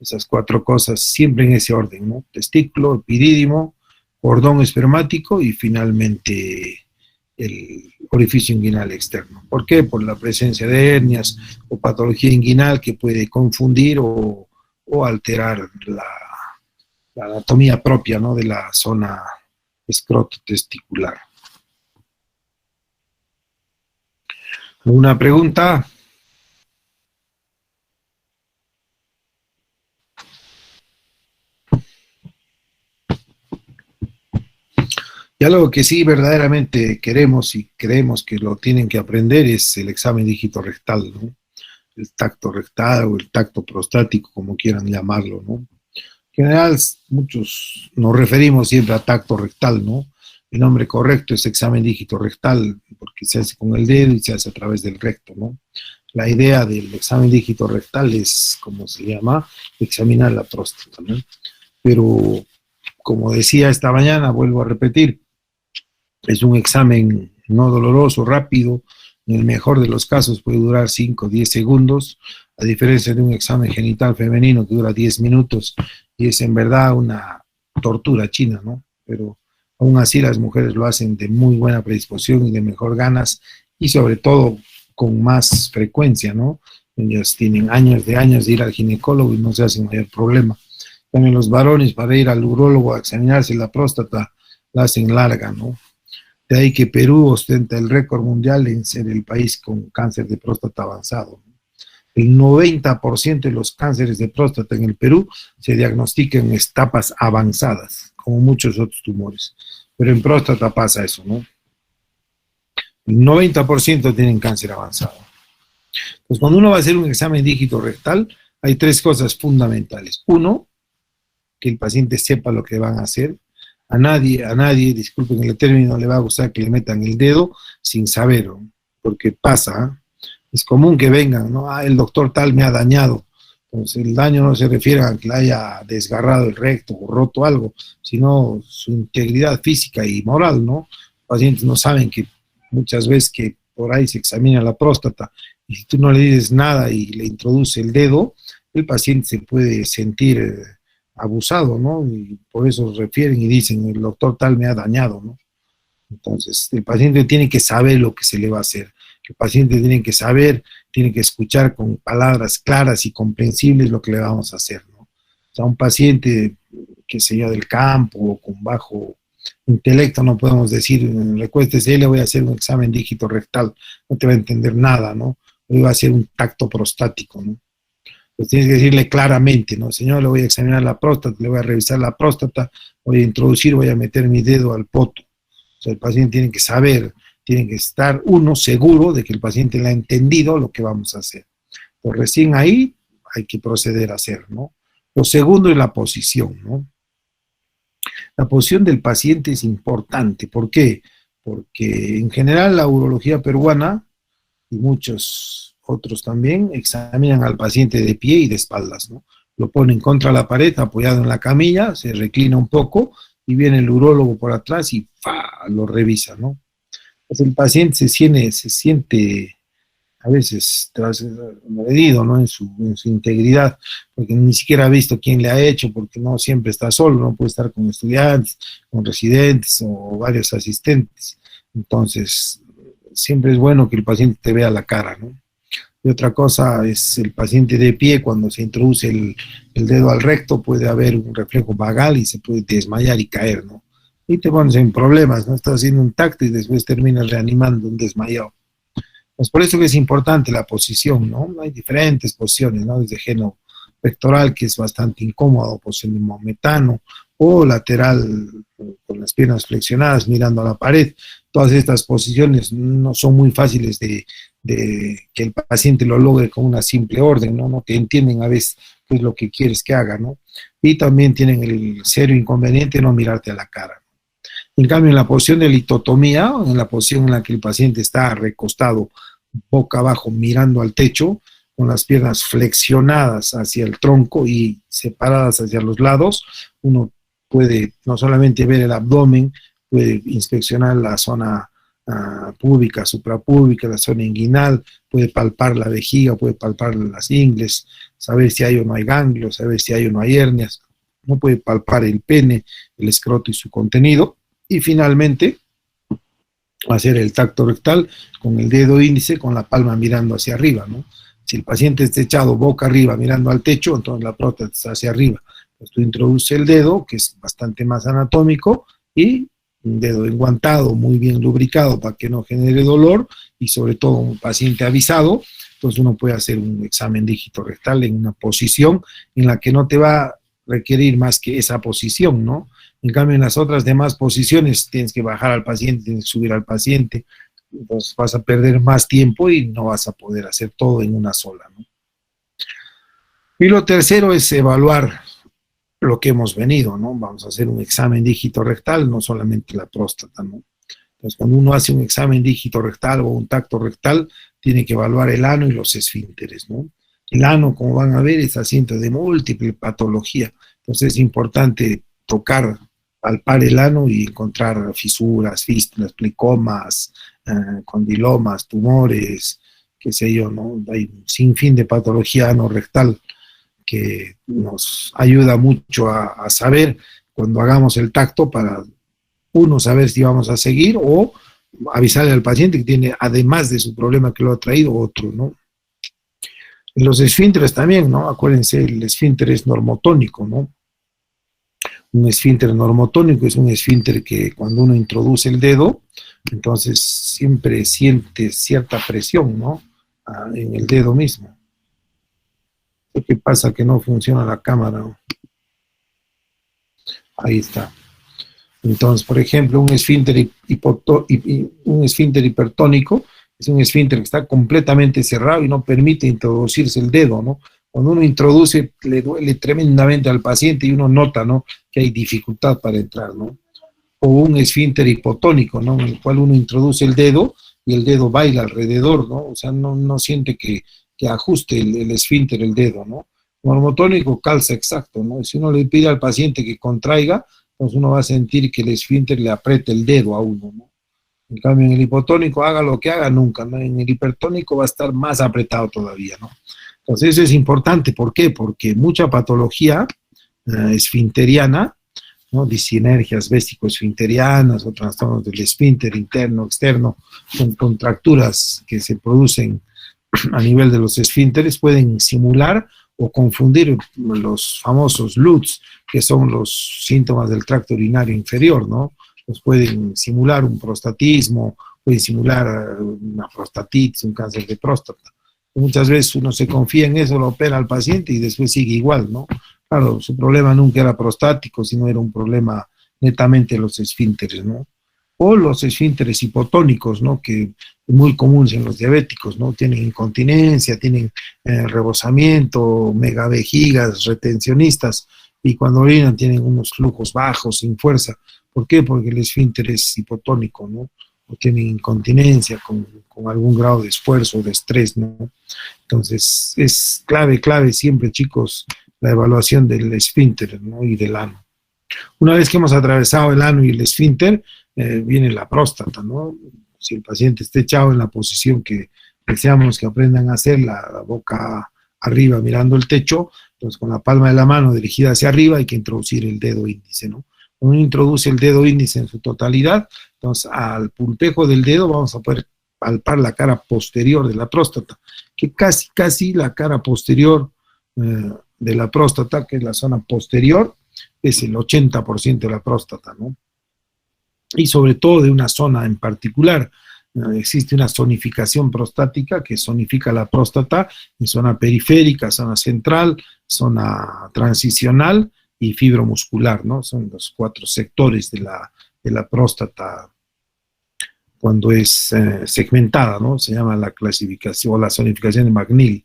Esas cuatro cosas siempre en ese orden, ¿no? Testículo, epidídimo, cordón espermático y finalmente el orificio inguinal externo. ¿Por qué? Por la presencia de hernias o patología inguinal que puede confundir o alterar la anatomía propia, ¿no? De la zona escroto-testicular. ¿Alguna pregunta? Ya lo que sí verdaderamente queremos y creemos que lo tienen que aprender es el examen dígito rectal, ¿no? El tacto rectal o el tacto prostático, como quieran llamarlo, ¿no? En general, muchos nos referimos siempre a tacto rectal, ¿no? El nombre correcto es examen dígito rectal, porque se hace con el dedo y se hace a través del recto, ¿no? La idea del examen dígito rectal es, como se llama, examinar la próstata, ¿no? Pero, como decía esta mañana, vuelvo a repetir, es un examen no doloroso, rápido, en el mejor de los casos puede durar 5 o 10 segundos, a diferencia de un examen genital femenino que dura 10 minutos y es en verdad una tortura china, ¿no? Pero aún así las mujeres lo hacen de muy buena predisposición y de mejor ganas y sobre todo con más frecuencia, ¿no? Ellas tienen años de ir al ginecólogo y no se hacen mayor problema. También los varones para ir al urólogo a examinarse la próstata la hacen larga, ¿no? De ahí que Perú ostenta el récord mundial en ser el país con cáncer de próstata avanzado. El 90% de los cánceres de próstata en el Perú se diagnostican en etapas avanzadas, como muchos otros tumores. Pero en próstata pasa eso, ¿no? El 90% tienen cáncer avanzado. Pues cuando uno va a hacer un examen dígito rectal, hay tres cosas fundamentales. Uno, que el paciente sepa lo que van a hacer. A nadie, disculpen el término, le va a gustar que le metan el dedo sin saberlo, porque pasa, ¿eh? Es común que vengan, ¿no? El doctor tal me ha dañado. Entonces, el daño no se refiere a que le haya desgarrado el recto o roto algo, sino su integridad física y moral, ¿no? Los pacientes no saben que muchas veces que por ahí se examina la próstata y si tú no le dices nada y le introduce el dedo, el paciente se puede sentir abusado, ¿no? Y por eso refieren y dicen, el doctor tal me ha dañado, ¿no? Entonces, el paciente tiene que saber lo que se le va a hacer. El paciente tiene que saber, tiene que escuchar con palabras claras y comprensibles lo que le vamos a hacer, ¿no? O sea, un paciente que sea del campo o con bajo intelecto, no podemos decir, recuéstese, le voy a hacer un examen dígito rectal, no te va a entender nada, ¿no? Le va a hacer un tacto prostático, ¿no? Pues tienes que decirle claramente, ¿no? Señor, le voy a examinar la próstata, le voy a revisar la próstata, voy a introducir, voy a meter mi dedo al poto. O sea, el paciente tiene que saber, tiene que estar uno seguro de que el paciente le ha entendido lo que vamos a hacer. Pues recién ahí hay que proceder a hacer, ¿no? Lo segundo es la posición, ¿no? La posición del paciente es importante. ¿Por qué? Porque en general la urología peruana y muchos otros también examinan al paciente de pie y de espaldas, ¿no? Lo ponen contra la pared, apoyado en la camilla, se reclina un poco y viene el urólogo por atrás y ¡fa! Lo revisa, ¿no? Pues el paciente se siente a veces agredido, ¿no? En su integridad, porque ni siquiera ha visto quién le ha hecho, porque no siempre está solo, no puede estar con estudiantes, con residentes o varios asistentes. Entonces, siempre es bueno que el paciente te vea la cara, ¿no? Y otra cosa es el paciente de pie, cuando se introduce el dedo al recto, puede haber un reflejo vagal y se puede desmayar y caer, ¿no? Y te pones en problemas, ¿no? Estás haciendo un tacto y después terminas reanimando un desmayado. Pues por eso que es importante la posición, ¿no? Hay diferentes posiciones, ¿no? Desde geno pectoral, que es bastante incómodo, posición de maometano, o lateral con las piernas flexionadas mirando a la pared. Todas estas posiciones no son muy fáciles de que el paciente lo logre con una simple orden, ¿no? No te entienden a veces qué es lo que quieres que haga, ¿no? Y también tienen el serio inconveniente de no mirarte a la cara. En cambio, en la posición de litotomía, en la posición en la que el paciente está recostado boca abajo mirando al techo, con las piernas flexionadas hacia el tronco y separadas hacia los lados, uno puede no solamente ver el abdomen, puede inspeccionar la zona púbica, suprapúbica, la zona inguinal, puede palpar la vejiga, puede palpar las ingles, saber si hay o no hay ganglios, saber si hay o no hay hernias, no puede palpar el pene, el escroto y su contenido, y finalmente hacer el tacto rectal con el dedo índice, con la palma mirando hacia arriba, ¿no? Si el paciente está echado boca arriba mirando al techo, entonces la próstata está hacia arriba. Pues tú introduces el dedo, que es bastante más anatómico, y un dedo enguantado, muy bien lubricado para que no genere dolor, y sobre todo un paciente avisado, entonces uno puede hacer un examen dígito rectal en una posición en la que no te va a requerir más que esa posición, ¿no? En cambio, en las otras demás posiciones tienes que bajar al paciente, tienes que subir al paciente, entonces vas a perder más tiempo y no vas a poder hacer todo en una sola, ¿no? Y lo tercero es evaluar lo que hemos venido, ¿no? Vamos a hacer un examen dígito rectal, no solamente la próstata, ¿no? Entonces, cuando uno hace un examen dígito rectal o un tacto rectal, tiene que evaluar el ano y los esfínteres, ¿no? El ano, como van a ver, es asiento de múltiple patología, entonces es importante tocar, palpar el ano y encontrar fisuras, fístulas, plicomas, condilomas, tumores, qué sé yo, ¿no? Hay un sinfín de patología anorrectal que nos ayuda mucho a saber cuando hagamos el tacto para, uno, saber si vamos a seguir o avisarle al paciente que tiene, además de su problema que lo ha traído, otro, ¿no? En los esfínteres también, ¿no? Acuérdense, el esfínter es normotónico, ¿no? Un esfínter normotónico es un esfínter que cuando uno introduce el dedo, entonces siempre siente cierta presión, ¿no? En el dedo mismo. ¿Qué pasa? Que no funciona la cámara, ¿no? Ahí está. Entonces, por ejemplo, un esfínter hipertónico es un esfínter que está completamente cerrado y no permite introducirse el dedo, ¿no? Cuando uno introduce, le duele tremendamente al paciente y uno nota, ¿no?, que hay dificultad para entrar, ¿no? O un esfínter hipotónico, ¿no?, en el cual uno introduce el dedo y el dedo baila alrededor, ¿no? O sea, no siente que ajuste el esfínter, el dedo, ¿no? Normotónico calza exacto, ¿no? Si uno le pide al paciente que contraiga, pues uno va a sentir que el esfínter le aprieta el dedo a uno, ¿no? En cambio, en el hipotónico, haga lo que haga, nunca, ¿no? En el hipertónico va a estar más apretado todavía, ¿no? Entonces, eso es importante. ¿Por qué? Porque mucha patología esfinteriana, ¿no?, disinergias véstico-esfinterianas o trastornos del esfínter interno, externo, con contracturas que se producen a nivel de los esfínteres, pueden simular o confundir los famosos LUTS, que son los síntomas del tracto urinario inferior, ¿no? Los pueden simular un prostatismo, pueden simular una prostatitis, un cáncer de próstata. Muchas veces uno se confía en eso, lo opera al paciente y después sigue igual, ¿no? Claro, su problema nunca era prostático, sino era un problema netamente de los esfínteres, ¿no? O los esfínteres hipotónicos, ¿no?, que es muy comunes en los diabéticos, ¿no? Tienen incontinencia, tienen rebosamiento, megavejigas, retencionistas, y cuando orinan tienen unos flujos bajos, sin fuerza. ¿Por qué? Porque el esfínter es hipotónico, ¿no? O tienen incontinencia con algún grado de esfuerzo o de estrés, ¿no? Entonces, es clave siempre, chicos, la evaluación del esfínter, ¿no?, y del ano. Una vez que hemos atravesado el ano y el esfínter, viene la próstata, ¿no? Si el paciente está echado en la posición que deseamos que aprendan a hacer, la boca arriba mirando el techo, entonces con la palma de la mano dirigida hacia arriba hay que introducir el dedo índice, ¿no? Cuando uno introduce el dedo índice en su totalidad, entonces al pulpejo del dedo vamos a poder palpar la cara posterior de la próstata, que casi la cara posterior de la próstata, que es la zona posterior, es el 80% de la próstata, ¿no? Y sobre todo de una zona en particular. Existe una zonificación prostática que zonifica la próstata en zona periférica, zona central, zona transicional y fibromuscular, ¿no? Son los 4 sectores de la próstata cuando es segmentada, ¿no? Se llama la clasificación o la zonificación de McNeil.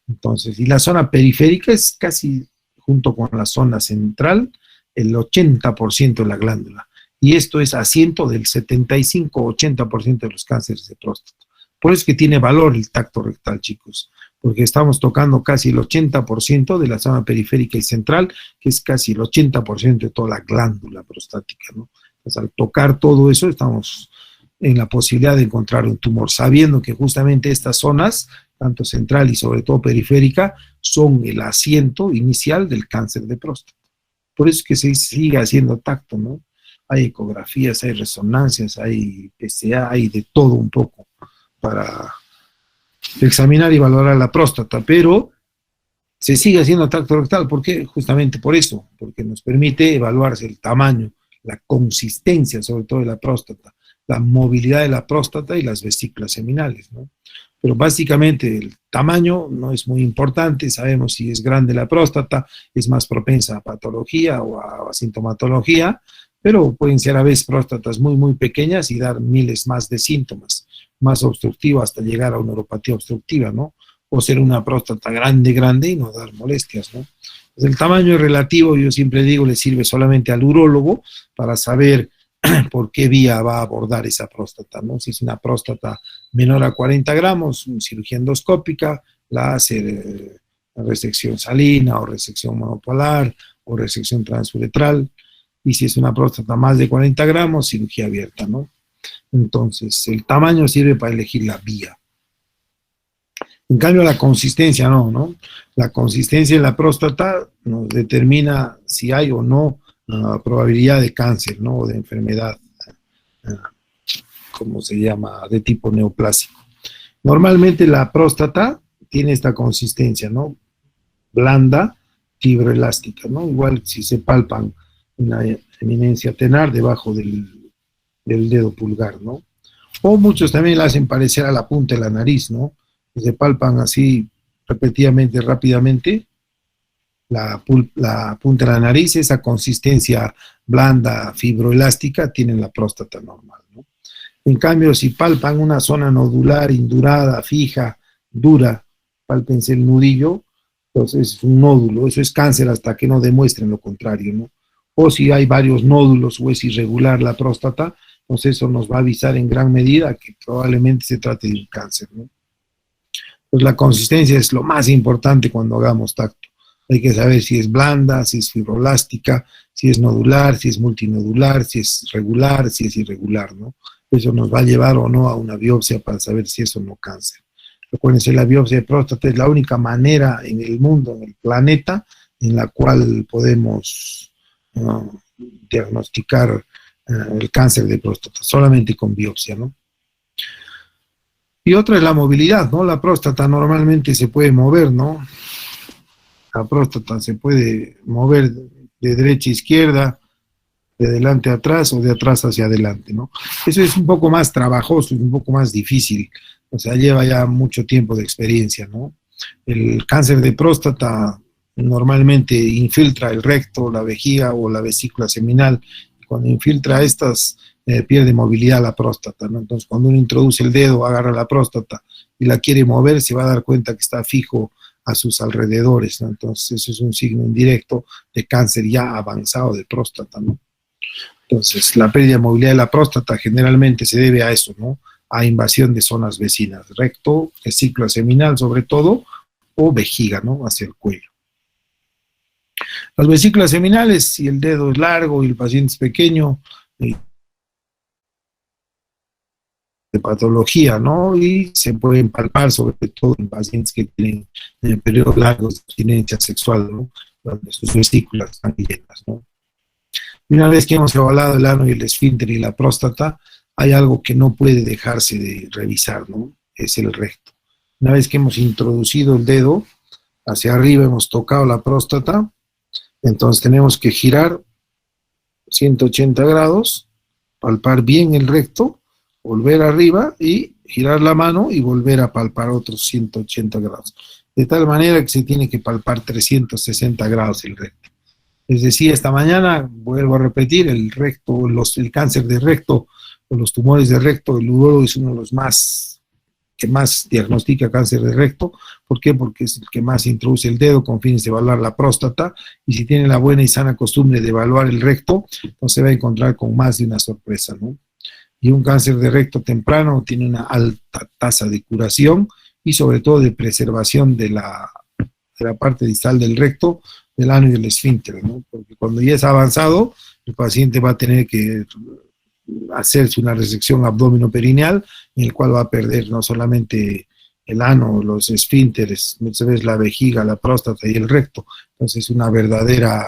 Entonces, y la zona periférica es casi, junto con la zona central, el 80% de la glándula. Y esto es asiento del 75-80% de los cánceres de próstata. Por eso es que tiene valor el tacto rectal, chicos, porque estamos tocando casi el 80% de la zona periférica y central, que es casi el 80% de toda la glándula prostática, ¿no? Entonces, al tocar todo eso, estamos en la posibilidad de encontrar un tumor, sabiendo que justamente estas zonas, tanto central y sobre todo periférica, son el asiento inicial del cáncer de próstata. Por eso es que se sigue haciendo tacto, ¿no? Hay ecografías, hay resonancias, hay PSA, hay de todo un poco para examinar y valorar la próstata, pero se sigue haciendo tacto rectal. ¿Por qué? Justamente por eso, porque nos permite evaluarse el tamaño, la consistencia, sobre todo de la próstata, la movilidad de la próstata y las vesículas seminales, ¿no? Pero básicamente el tamaño no es muy importante. Sabemos si es grande la próstata, es más propensa a patología o a sintomatología, pero pueden ser a veces próstatas muy pequeñas y dar miles más de síntomas, más obstructiva hasta llegar a una neuropatía obstructiva, ¿no? O ser una próstata grande y no dar molestias, ¿no? Pues el tamaño es relativo, yo siempre digo, le sirve solamente al urólogo para saber por qué vía va a abordar esa próstata, ¿no? Si es una próstata menor a 40 gramos, cirugía endoscópica, la hace resección salina o resección monopolar o resección transuretral. Y si es una próstata más de 40 gramos, cirugía abierta, ¿no? Entonces, el tamaño sirve para elegir la vía. En cambio, la consistencia no. La consistencia de la próstata nos determina si hay o no probabilidad de cáncer, ¿no? O de enfermedad, como se llama, de tipo neoplásico. Normalmente la próstata tiene esta consistencia, ¿no? Blanda, fibroelástica, ¿no? Igual si se palpan una eminencia tenar debajo del dedo pulgar, ¿no? O muchos también la hacen parecer a la punta de la nariz, ¿no? Se palpan así repetidamente, rápidamente, la punta de la nariz, esa consistencia blanda, fibroelástica, tienen la próstata normal, ¿no? En cambio, si palpan una zona nodular, indurada, fija, dura, pálpense el nudillo, Entonces es un nódulo, eso es cáncer hasta que no demuestren lo contrario, ¿no? O si hay varios nódulos o es irregular la próstata, entonces eso nos va a avisar en gran medida que probablemente se trate de un cáncer, ¿no? Pues la consistencia es lo más importante cuando hagamos tacto. Hay que saber si es blanda, si es fibroelástica, si es nodular, si es multinodular, si es regular, si es irregular, ¿no? Eso nos va a llevar o no a una biopsia para saber si es o no cáncer. Recuérdense, la biopsia de próstata es la única manera en el mundo, en el planeta, en la cual podemos diagnosticar el cáncer de próstata, solamente con biopsia, ¿no? Y otra es la movilidad, ¿no? La próstata normalmente se puede mover, ¿no? La próstata se puede mover de derecha a izquierda, de delante a atrás o de atrás hacia adelante, ¿no? Eso es un poco más trabajoso, es un poco más difícil, o sea, lleva ya mucho tiempo de experiencia, ¿no? El cáncer de próstata normalmente infiltra el recto, la vejiga o la vesícula seminal. Cuando infiltra estas, pierde movilidad la próstata, ¿no? Entonces, cuando uno introduce el dedo, agarra la próstata y la quiere mover, se va a dar cuenta que está fijo a sus alrededores, ¿no? Entonces, eso es un signo indirecto de cáncer ya avanzado de próstata, ¿no? Entonces, la pérdida de movilidad de la próstata generalmente se debe a eso, ¿no? A invasión de zonas vecinas, recto, vesícula seminal sobre todo, o vejiga, ¿no? Hacia el cuello. Las vesículas seminales, si el dedo es largo y el paciente es pequeño, de patología, ¿no? Y se pueden palpar, sobre todo en pacientes que tienen periodos largos de abstinencia sexual, ¿no? Donde sus vesículas están llenas, ¿no? Y una vez que hemos evaluado el ano y el esfínter y la próstata, hay algo que no puede dejarse de revisar, ¿no? Es el recto. Una vez que hemos introducido el dedo hacia arriba, hemos tocado la próstata, entonces tenemos que girar 180 grados, palpar bien el recto, volver arriba y girar la mano y volver a palpar otros 180 grados. De tal manera que se tiene que palpar 360 grados el recto. Les decía esta mañana, vuelvo a repetir, el recto, el cáncer de recto o los tumores de recto, el urólogo es uno de los que más diagnostica cáncer de recto. ¿Por qué? Porque es el que más introduce el dedo con fines de evaluar la próstata, y si tiene la buena y sana costumbre de evaluar el recto, entonces se va a encontrar con más de una sorpresa, ¿no? Y un cáncer de recto temprano tiene una alta tasa de curación y sobre todo de preservación de la parte distal del recto, del ano y del esfínter, ¿no? Porque cuando ya es avanzado, el paciente va a tener que hacerse una resección abdominoperineal, en el cual va a perder no solamente el ano, los esfínteres, muchas veces la vejiga, la próstata y el recto. Entonces es una verdadera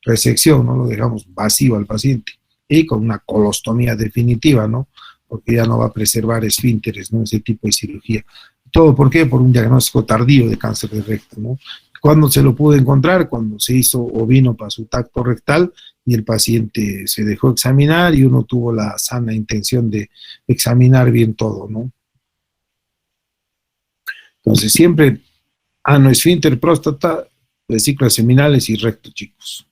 resección, ¿no? Lo dejamos vacío al paciente y con una colostomía definitiva, ¿no? Porque ya no va a preservar esfínteres, ¿no? Ese tipo de cirugía. ¿Todo por qué? Por un diagnóstico tardío de cáncer de recto, ¿no? ¿Cuándo se lo pudo encontrar? Cuando se hizo o vino para su tacto rectal y el paciente se dejó examinar y uno tuvo la sana intención de examinar bien todo, ¿no? Entonces siempre ano, esfínter, próstata, vesículas seminales y recto, chicos.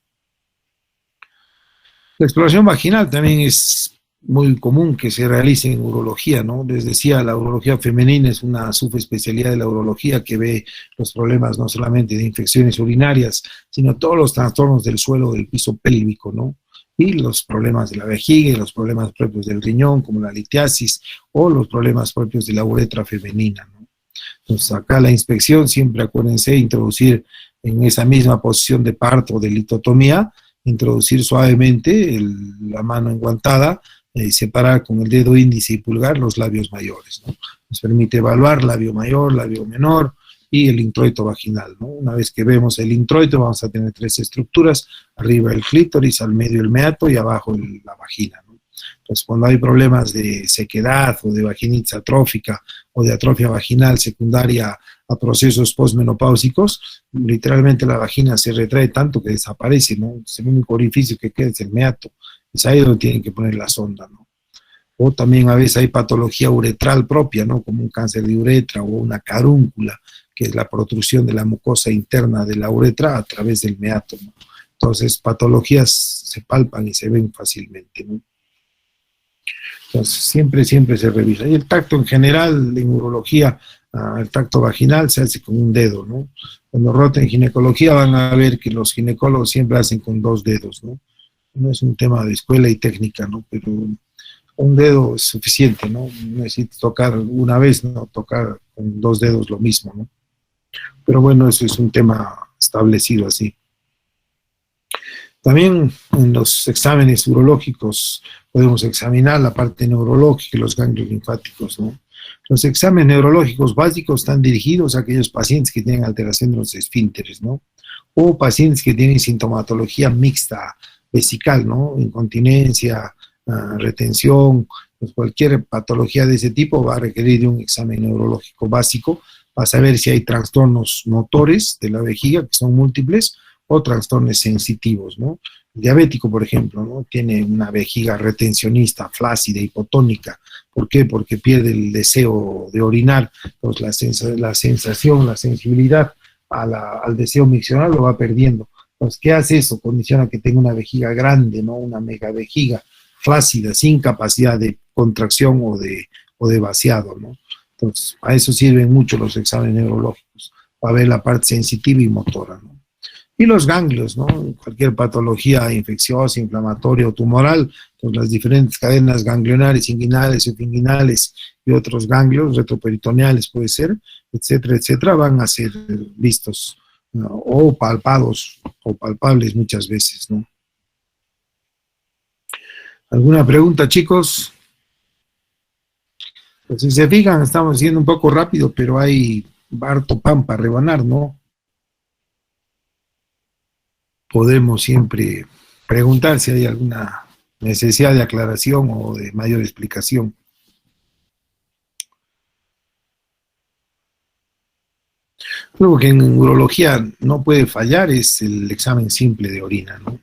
La exploración vaginal también es muy común que se realice en urología, ¿no? Les decía, la urología femenina es una subespecialidad de la urología que ve los problemas no solamente de infecciones urinarias, sino todos los trastornos del suelo del piso pélvico, ¿no? Y los problemas de la vejiga y los problemas propios del riñón, como la litiasis, o los problemas propios de la uretra femenina, ¿no? Entonces, acá la inspección, siempre acuérdense, introducir en esa misma posición de parto o de litotomía, introducir suavemente la mano enguantada, separar con el dedo índice y pulgar los labios mayores, ¿no? Nos permite evaluar labio mayor, labio menor y el introito vaginal, ¿no? Una vez que vemos el introito, vamos a tener 3 estructuras: arriba el clítoris, al medio el meato y abajo la vagina, ¿no? Entonces, cuando hay problemas de sequedad o de vaginitis atrófica o de atrofia vaginal secundaria a procesos postmenopáusicos, literalmente la vagina se retrae tanto que desaparece, ¿no? El único orificio que queda es el meato. Es ahí donde tienen que poner la sonda, ¿no? O también a veces hay patología uretral propia, ¿no? Como un cáncer de uretra o una carúncula, que es la protrusión de la mucosa interna de la uretra a través del meato, ¿no? Entonces, patologías se palpan y se ven fácilmente, ¿no? Entonces, siempre se revisa. Y el tacto en general, en urología, al tracto vaginal se hace con un dedo, ¿no? Cuando rota en ginecología van a ver que los ginecólogos siempre hacen con 2 dedos, ¿no? No es un tema de escuela y técnica, ¿no? Pero un dedo es suficiente, ¿no? No necesitas tocar una vez, no tocar con 2 dedos lo mismo, ¿no? Pero bueno, eso es un tema establecido así. También en los exámenes urológicos podemos examinar la parte neurológica y los ganglios linfáticos, ¿no? Los exámenes neurológicos básicos están dirigidos a aquellos pacientes que tienen alteración de los esfínteres, ¿no? O pacientes que tienen sintomatología mixta vesical, ¿no? Incontinencia, retención, pues cualquier patología de ese tipo va a requerir de un examen neurológico básico para saber si hay trastornos motores de la vejiga, que son múltiples, o trastornos sensitivos, ¿no? El diabético, por ejemplo, ¿no? Tiene una vejiga retencionista, flácida, hipotónica. ¿Por qué? Porque pierde el deseo de orinar, pues la sensación, la sensibilidad al deseo miccional lo va perdiendo. Pues, ¿qué hace eso? Condiciona que tenga una vejiga grande, ¿no? Una mega vejiga flácida, sin capacidad de contracción o de vaciado, ¿no? Entonces, a eso sirven mucho los exámenes neurológicos, para ver la parte sensitiva y motora, ¿no? Y los ganglios, ¿no? Cualquier patología infecciosa, inflamatoria o tumoral, pues las diferentes cadenas ganglionares, inguinales, efinguinales y otros ganglios, retroperitoneales puede ser, etcétera, etcétera, van a ser vistos, ¿no? O palpados o palpables muchas veces, ¿no? ¿Alguna pregunta, chicos? Pues si se fijan, estamos yendo un poco rápido, pero hay harto pan para rebanar, ¿no? Podemos siempre preguntar si hay alguna necesidad de aclaración o de mayor explicación. Luego que en urología no puede fallar es el examen simple de orina, ¿no?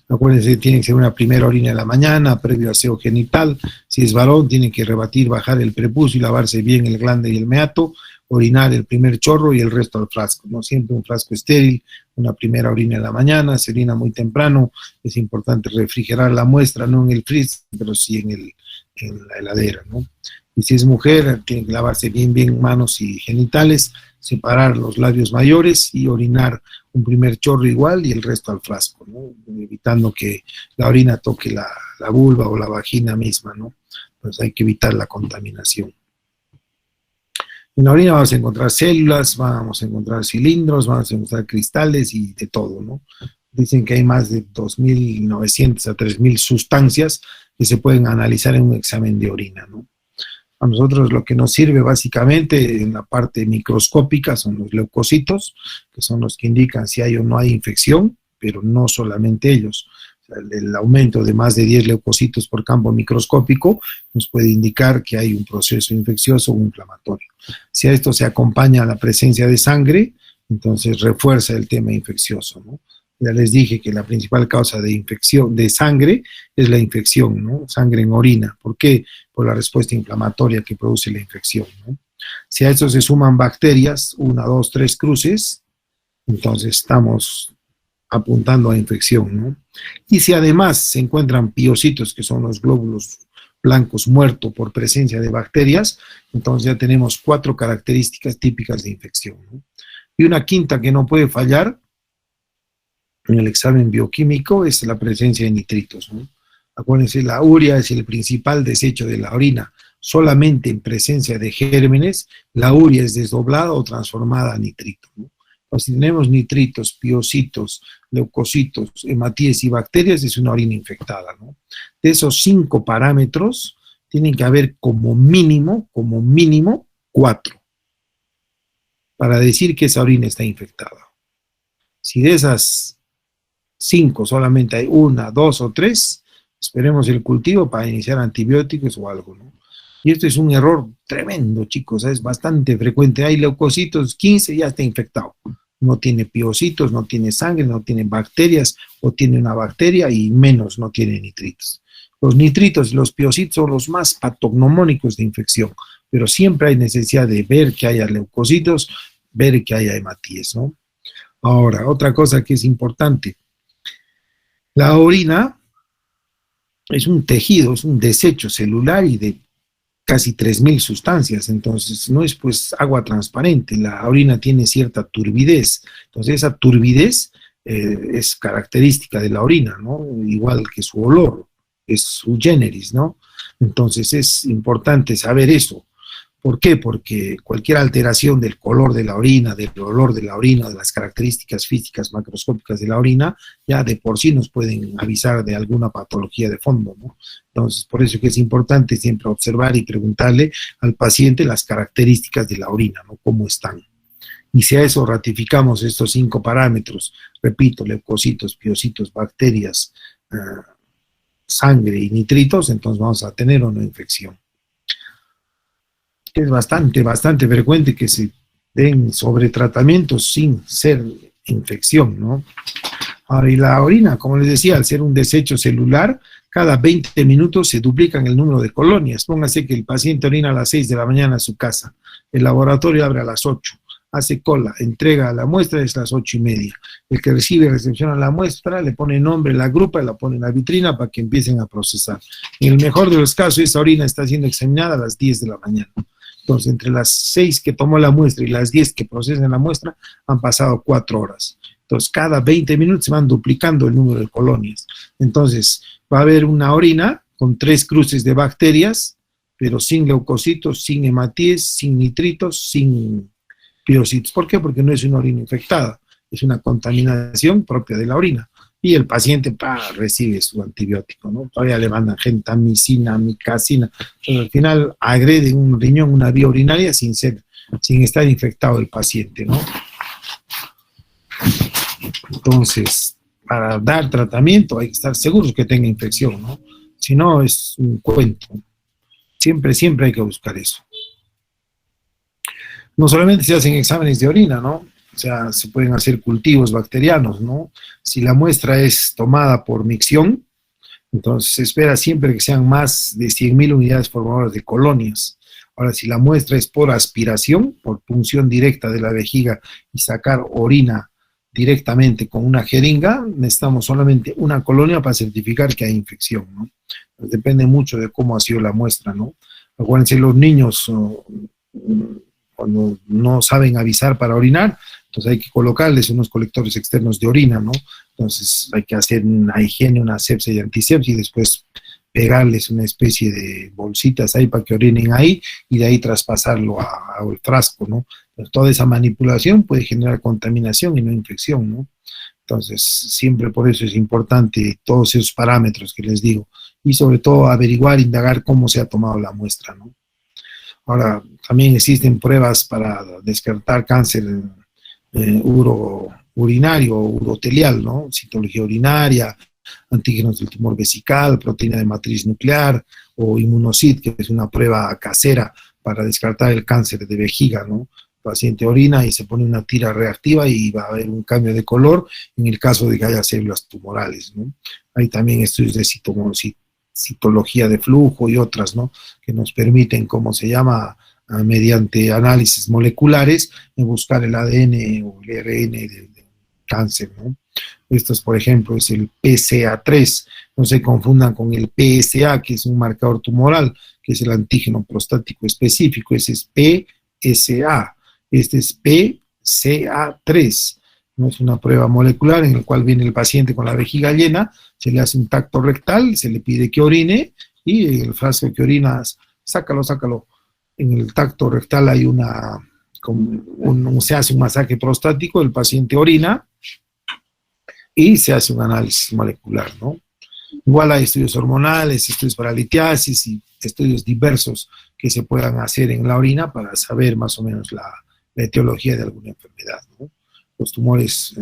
Acuérdense, tiene que ser una primera orina en la mañana, previo aseo genital. Si es varón, tiene que rebatir, bajar el prepucio y lavarse bien el glande y el meato, orinar el primer chorro y el resto al frasco, ¿no? Siempre un frasco estéril, una primera orina en la mañana, se orina muy temprano, es importante refrigerar la muestra, no en el freezer, pero sí en la heladera, ¿no? Y si es mujer, tiene que lavarse bien manos y genitales, separar los labios mayores y orinar un primer chorro igual y el resto al frasco, ¿no? Evitando que la orina toque la vulva o la vagina misma, ¿no? Pues hay que evitar la contaminación. En la orina vamos a encontrar células, vamos a encontrar cilindros, vamos a encontrar cristales y de todo, ¿no? Dicen que hay más de 2.900 a 3.000 sustancias que se pueden analizar en un examen de orina, ¿no? A nosotros lo que nos sirve básicamente en la parte microscópica son los leucocitos, que son los que indican si hay o no hay infección, pero no solamente ellos. O sea, el aumento de más de 10 leucocitos por campo microscópico nos puede indicar que hay un proceso infeccioso o inflamatorio. Si a esto se acompaña la presencia de sangre, entonces refuerza el tema infeccioso, ¿no? Ya les dije que la principal causa de infección de sangre es la infección, ¿no? Sangre en orina. ¿Por qué? Por la respuesta inflamatoria que produce la infección, ¿no? Si a eso se suman bacterias, 1, 2, 3 cruces, entonces estamos apuntando a infección, ¿no? Y si además se encuentran piocitos, que son los glóbulos blancos muertos por presencia de bacterias, entonces ya tenemos 4 características típicas de infección, ¿no? Y una quinta que no puede fallar en el examen bioquímico es la presencia de nitritos, ¿no? Acuérdense, la urea es el principal desecho de la orina. Solamente en presencia de gérmenes, la urea es desdoblada o transformada a nitrito, ¿no? Pues si tenemos nitritos, piocitos, leucocitos, hematíes y bacterias, es una orina infectada, ¿no? De esos 5 parámetros, tienen que haber como mínimo 4 para decir que esa orina está infectada. Si de esas 5 solamente hay 1, 2 o 3, esperemos el cultivo para iniciar antibióticos o algo, ¿no? Y esto es un error tremendo, chicos, es bastante frecuente. Hay leucocitos, 15 ya está infectado. No tiene piocitos, no tiene sangre, no tiene bacterias, o tiene una bacteria y menos no tiene nitritos. Los nitritos y los piocitos son los más patognomónicos de infección, pero siempre hay necesidad de ver que haya leucocitos, ver que haya hematíes, ¿no? Ahora, otra cosa que es importante. La orina es un tejido, es un desecho celular y de casi 3.000 sustancias, entonces no es pues agua transparente, la orina tiene cierta turbidez, entonces esa turbidez es característica de la orina, ¿no? Igual que su olor, es su generis, ¿no? Entonces es importante saber eso. ¿Por qué? Porque cualquier alteración del color de la orina, del olor de la orina, de las características físicas macroscópicas de la orina, ya de por sí nos pueden avisar de alguna patología de fondo, ¿no? Entonces, por eso que es importante siempre observar y preguntarle al paciente las características de la orina, ¿no? ¿Cómo están? Y si a eso ratificamos estos 5 parámetros, repito, leucocitos, piocitos, bacterias, sangre y nitritos, entonces vamos a tener una infección. Es bastante frecuente que se den sobretratamientos sin ser infección, ¿no? Ahora, y la orina, como les decía, al ser un desecho celular, cada 20 minutos se duplican el número de colonias. Póngase que el paciente orina a las 6 de la mañana a su casa, el laboratorio abre a las 8, hace cola, entrega la muestra, es las 8:30. El que recibe y recepciona la muestra, le pone nombre, la agrupa, la pone en la vitrina para que empiecen a procesar. En el mejor de los casos, esa orina está siendo examinada a las 10 de la mañana. Entonces, entre las 6 que tomó la muestra y las 10 que procesan la muestra, han pasado 4 horas. Entonces, cada 20 minutos se van duplicando el número de colonias. Entonces, va a haber una orina con 3 cruces de bacterias, pero sin leucocitos, sin hematíes, sin nitritos, sin piocitos. ¿Por qué? Porque no es una orina infectada, es una contaminación propia de la orina. Y el paciente recibe su antibiótico, ¿no? Todavía le mandan gentamicina, amicacina. Pero al final agrede un riñón, una vía urinaria sin estar infectado el paciente, ¿no? Entonces, para dar tratamiento hay que estar seguros que tenga infección, ¿no? Si no, es un cuento. Siempre hay que buscar eso. No solamente se hacen exámenes de orina, ¿no? O sea, se pueden hacer cultivos bacterianos, ¿no? Si la muestra es tomada por micción, entonces se espera siempre que sean más de 100.000 unidades formadoras de colonias. Ahora, si la muestra es por aspiración, por punción directa de la vejiga y sacar orina directamente con una jeringa, necesitamos solamente una colonia para certificar que hay infección, ¿no? Pues depende mucho de cómo ha sido la muestra, ¿no? Acuérdense, los niños cuando no saben avisar para orinar, entonces hay que colocarles unos colectores externos de orina, ¿no? Entonces hay que hacer una higiene, una asepsia y antisepsia y después pegarles una especie de bolsitas ahí para que orinen ahí y de ahí traspasarlo al frasco, ¿no? Entonces, toda esa manipulación puede generar contaminación y no infección, ¿no? Entonces, siempre por eso es importante todos esos parámetros que les digo y sobre todo averiguar, indagar cómo se ha tomado la muestra, ¿no? Ahora, también existen pruebas para descartar cáncer urinario o urotelial, ¿no? Citología urinaria, antígenos del tumor vesical, proteína de matriz nuclear o inmunocit, que es una prueba casera para descartar el cáncer de vejiga, ¿no? El paciente orina y se pone una tira reactiva y va a haber un cambio de color en el caso de que haya células tumorales, ¿no? Hay también estudios de citología de flujo y otras, ¿no? Que nos permiten, ¿cómo se llama?, mediante análisis moleculares, buscar el ADN o el ARN del cáncer, ¿no? Estos, por ejemplo, es el PSA3, no se confundan con el PSA, que es un marcador tumoral, que es el antígeno prostático específico, ese es PSA, este es PCA3, ¿no? Es una prueba molecular en la cual viene el paciente con la vejiga llena, se le hace un tacto rectal, se le pide que orine, y el frasco que orinas, sácalo. En el tacto rectal hay se hace un masaje prostático, el paciente orina y se hace un análisis molecular, ¿no? Igual hay estudios hormonales, estudios para litiasis y estudios diversos que se puedan hacer en la orina para saber más o menos la etiología de alguna enfermedad, ¿no? Los tumores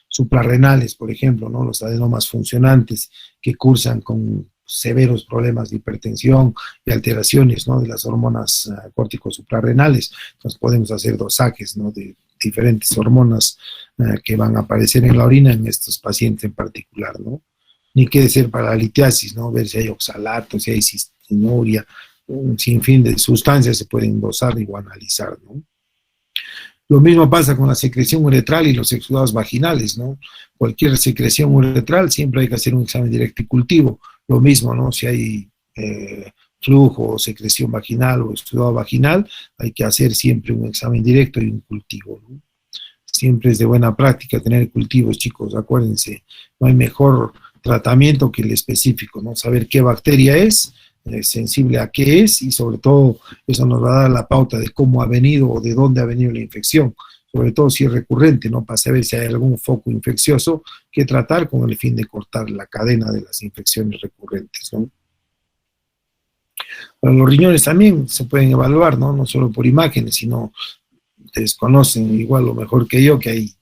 suprarrenales, por ejemplo, ¿no? Los adenomas funcionantes que cursan con severos problemas de hipertensión y alteraciones, ¿no?, de las hormonas córtico-suprarrenales. Entonces podemos hacer dosajes, ¿no?, de diferentes hormonas que van a aparecer en la orina en estos pacientes en particular, ¿no? Ni qué ser para la litiasis, ¿no? Ver si hay oxalato, si hay cistinuria, un sinfín de sustancias se pueden dosar o analizar, ¿no? Lo mismo pasa con la secreción uretral y los exudados vaginales, ¿no? Cualquier secreción uretral siempre hay que hacer un examen directo y cultivo. Lo mismo, ¿no? Si hay flujo o secreción vaginal o exudado vaginal, hay que hacer siempre un examen directo y un cultivo, ¿no? Siempre es de buena práctica tener cultivos, chicos, acuérdense, no hay mejor tratamiento que el específico, ¿no? Saber qué bacteria es, sensible a qué es, y sobre todo eso nos va a dar la pauta de cómo ha venido o de dónde ha venido la infección, sobre todo si es recurrente, ¿no? Para saber si hay algún foco infeccioso que tratar con el fin de cortar la cadena de las infecciones recurrentes, ¿no? Bueno, los riñones también se pueden evaluar, ¿no? No solo por imágenes, sino ustedes conocen igual o mejor que yo que hay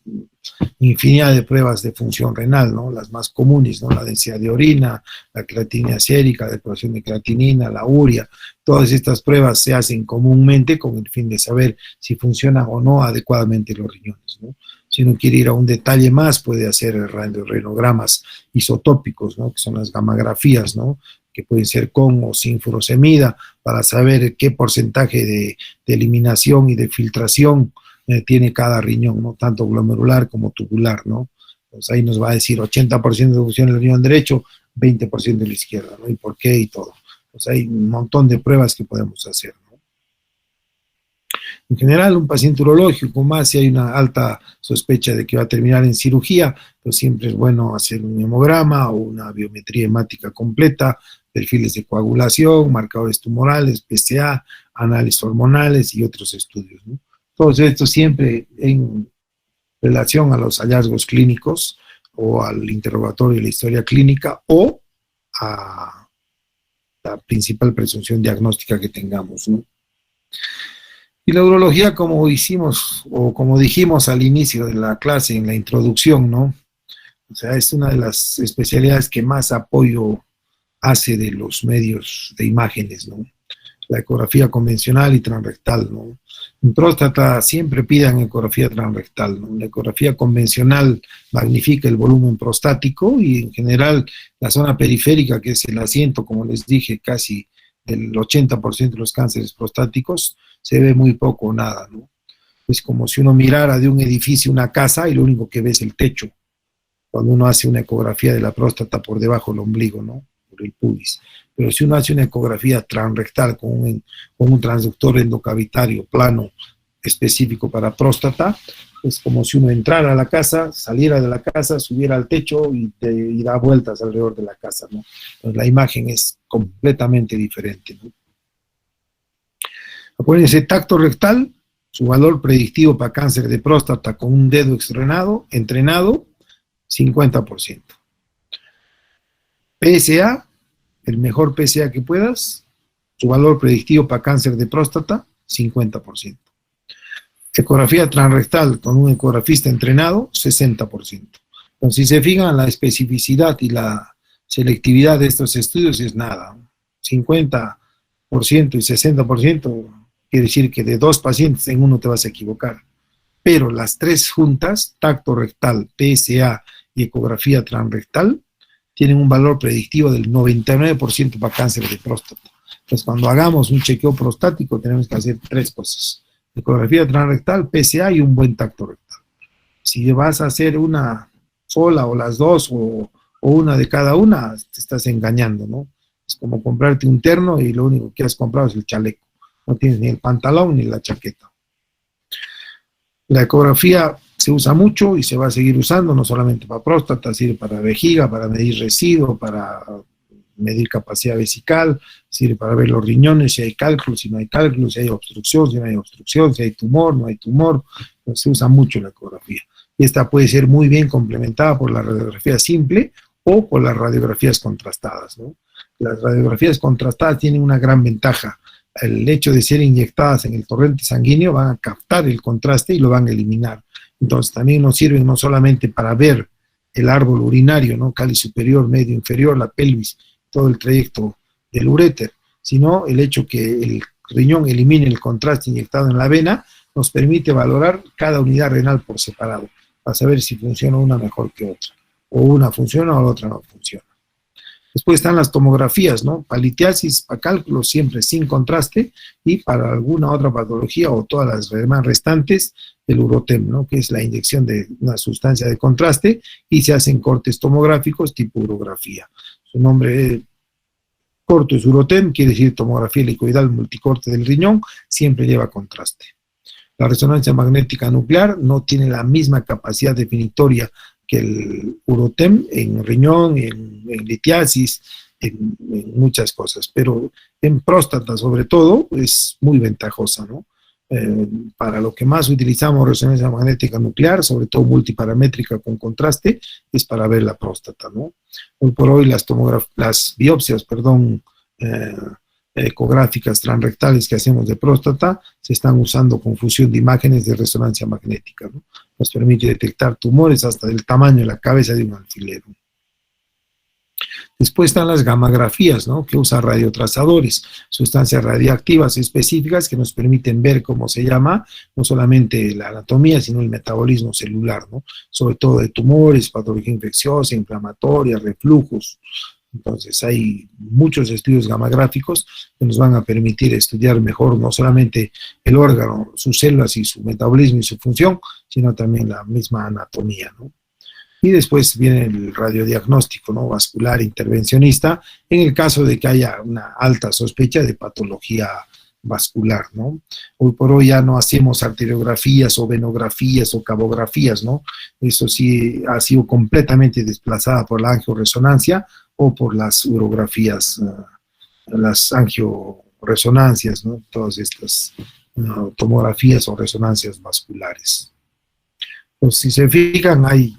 infinidad de pruebas de función renal, ¿no? Las más comunes, ¿no? La densidad de orina, la creatinina sérica, la depuración de creatinina, la urea, todas estas pruebas se hacen comúnmente con el fin de saber si funcionan o no adecuadamente los riñones, ¿no? Si uno quiere ir a un detalle más, puede hacer rentgenogramas isotópicos, ¿no? Que son las gamografías, ¿no? Que pueden ser con o sin furosemida, para saber qué porcentaje de eliminación y de filtración tiene cada riñón, ¿no? Tanto glomerular como tubular, ¿no? Pues ahí nos va a decir 80% de función en el riñón derecho, 20% en la izquierda, ¿no? Y por qué y todo. Pues hay un montón de pruebas que podemos hacer, ¿no? En general, un paciente urológico, más si hay una alta sospecha de que va a terminar en cirugía, pues siempre es bueno hacer un hemograma o una biometría hemática completa, perfiles de coagulación, marcadores tumorales, PSA, análisis hormonales y otros estudios, ¿no? Todo esto siempre en relación a los hallazgos clínicos o al interrogatorio de la historia clínica o a la principal presunción diagnóstica que tengamos, ¿no? Y la urología, como hicimos o como dijimos al inicio de la clase, en la introducción, ¿no? O sea, es una de las especialidades que más apoyo hace de los medios de imágenes, ¿no? La ecografía convencional y transrectal, ¿no? En próstata siempre pidan ecografía transrectal, ¿no? La ecografía convencional magnifica el volumen prostático y en general la zona periférica, que es el asiento, como les dije, casi del 80% de los cánceres prostáticos, se ve muy poco o nada, ¿no? Es como si uno mirara de un edificio una casa y lo único que ve es el techo, cuando uno hace una ecografía de la próstata por debajo del ombligo, ¿no? Por el pubis. Pero si uno hace una ecografía transrectal con un transductor endocavitario plano específico para próstata, es como si uno entrara a la casa, saliera de la casa, subiera al techo y da vueltas alrededor de la casa, ¿no? Entonces la imagen es completamente diferente, ¿no? Acuérdense, tacto rectal, su valor predictivo para cáncer de próstata con un dedo entrenado, 50%. PSA, el mejor PSA que puedas, su valor predictivo para cáncer de próstata, 50%. Ecografía transrectal con un ecografista entrenado, 60%. Entonces, si se fijan, la especificidad y la selectividad de estos estudios es nada. 50% y 60% quiere decir que de 2 pacientes en uno te vas a equivocar. Pero las 3 juntas, tacto rectal, PSA y ecografía transrectal, tienen un valor predictivo del 99% para cáncer de próstata. Entonces, cuando hagamos un chequeo prostático, tenemos que hacer 3 cosas: ecografía transrectal, PSA y un buen tacto rectal. Si vas a hacer una sola o las 2 o una de cada una, te estás engañando, ¿no? Es como comprarte un terno y lo único que has comprado es el chaleco. No tienes ni el pantalón ni la chaqueta. La ecografía se usa mucho y se va a seguir usando, no solamente para próstata, sirve para vejiga, para medir residuo, para medir capacidad vesical, sirve para ver los riñones, si hay cálculos, si no hay cálculos, si hay obstrucción, si no hay obstrucción, si hay tumor, no hay tumor. Entonces, se usa mucho la ecografía. Y esta puede ser muy bien complementada por la radiografía simple o por las radiografías contrastadas, ¿no? Las radiografías contrastadas tienen una gran ventaja. El hecho de ser inyectadas en el torrente sanguíneo van a captar el contraste y lo van a eliminar. Entonces también nos sirven no solamente para ver el árbol urinario, ¿no? Cáliz superior, medio, inferior, la pelvis, todo el trayecto del uréter, sino el hecho que el riñón elimine el contraste inyectado en la vena nos permite valorar cada unidad renal por separado, para saber si funciona una mejor que otra, o una funciona o la otra no funciona. Después están las tomografías, ¿no? Para litiasis, para cálculos, siempre sin contraste, y para alguna otra patología o todas las demás restantes, el urotem, ¿no? Que es la inyección de una sustancia de contraste y se hacen cortes tomográficos tipo urografía. Su nombre Corto es UROTEM, quiere decir tomografía helicoidal multicorte del riñón, siempre lleva contraste. La resonancia magnética nuclear no tiene la misma capacidad definitoria que el UROTEM en riñón, en litiasis, en muchas cosas, pero en próstata sobre todo es muy ventajosa, ¿no? Para lo que más utilizamos resonancia magnética nuclear, sobre todo multiparamétrica con contraste, es para ver la próstata, ¿no? Hoy por hoy las biopsias, ecográficas transrectales que hacemos de próstata se están usando con fusión de imágenes de resonancia magnética, ¿no? Nos permite detectar tumores hasta del tamaño de la cabeza de un alfiler. Después están las gammagrafías, ¿no? Que usan radiotrazadores, sustancias radiactivas específicas que nos permiten ver, cómo se llama, no solamente la anatomía, sino el metabolismo celular, ¿no? Sobre todo de tumores, patología infecciosa, inflamatoria, reflujos. Entonces hay muchos estudios gamagráficos que nos van a permitir estudiar mejor no solamente el órgano, sus células y su metabolismo y su función, sino también la misma anatomía, ¿no? Y después viene el radiodiagnóstico, ¿no? Vascular intervencionista, en el caso de que haya una alta sospecha de patología vascular, ¿no? Hoy por hoy ya no hacemos arteriografías o venografías o cabografías, ¿no? Eso sí ha sido completamente desplazada por la angioresonancia o por las urografías, las angioresonancias, ¿no? Todas estas tomografías o resonancias vasculares. Pues si se fijan, hay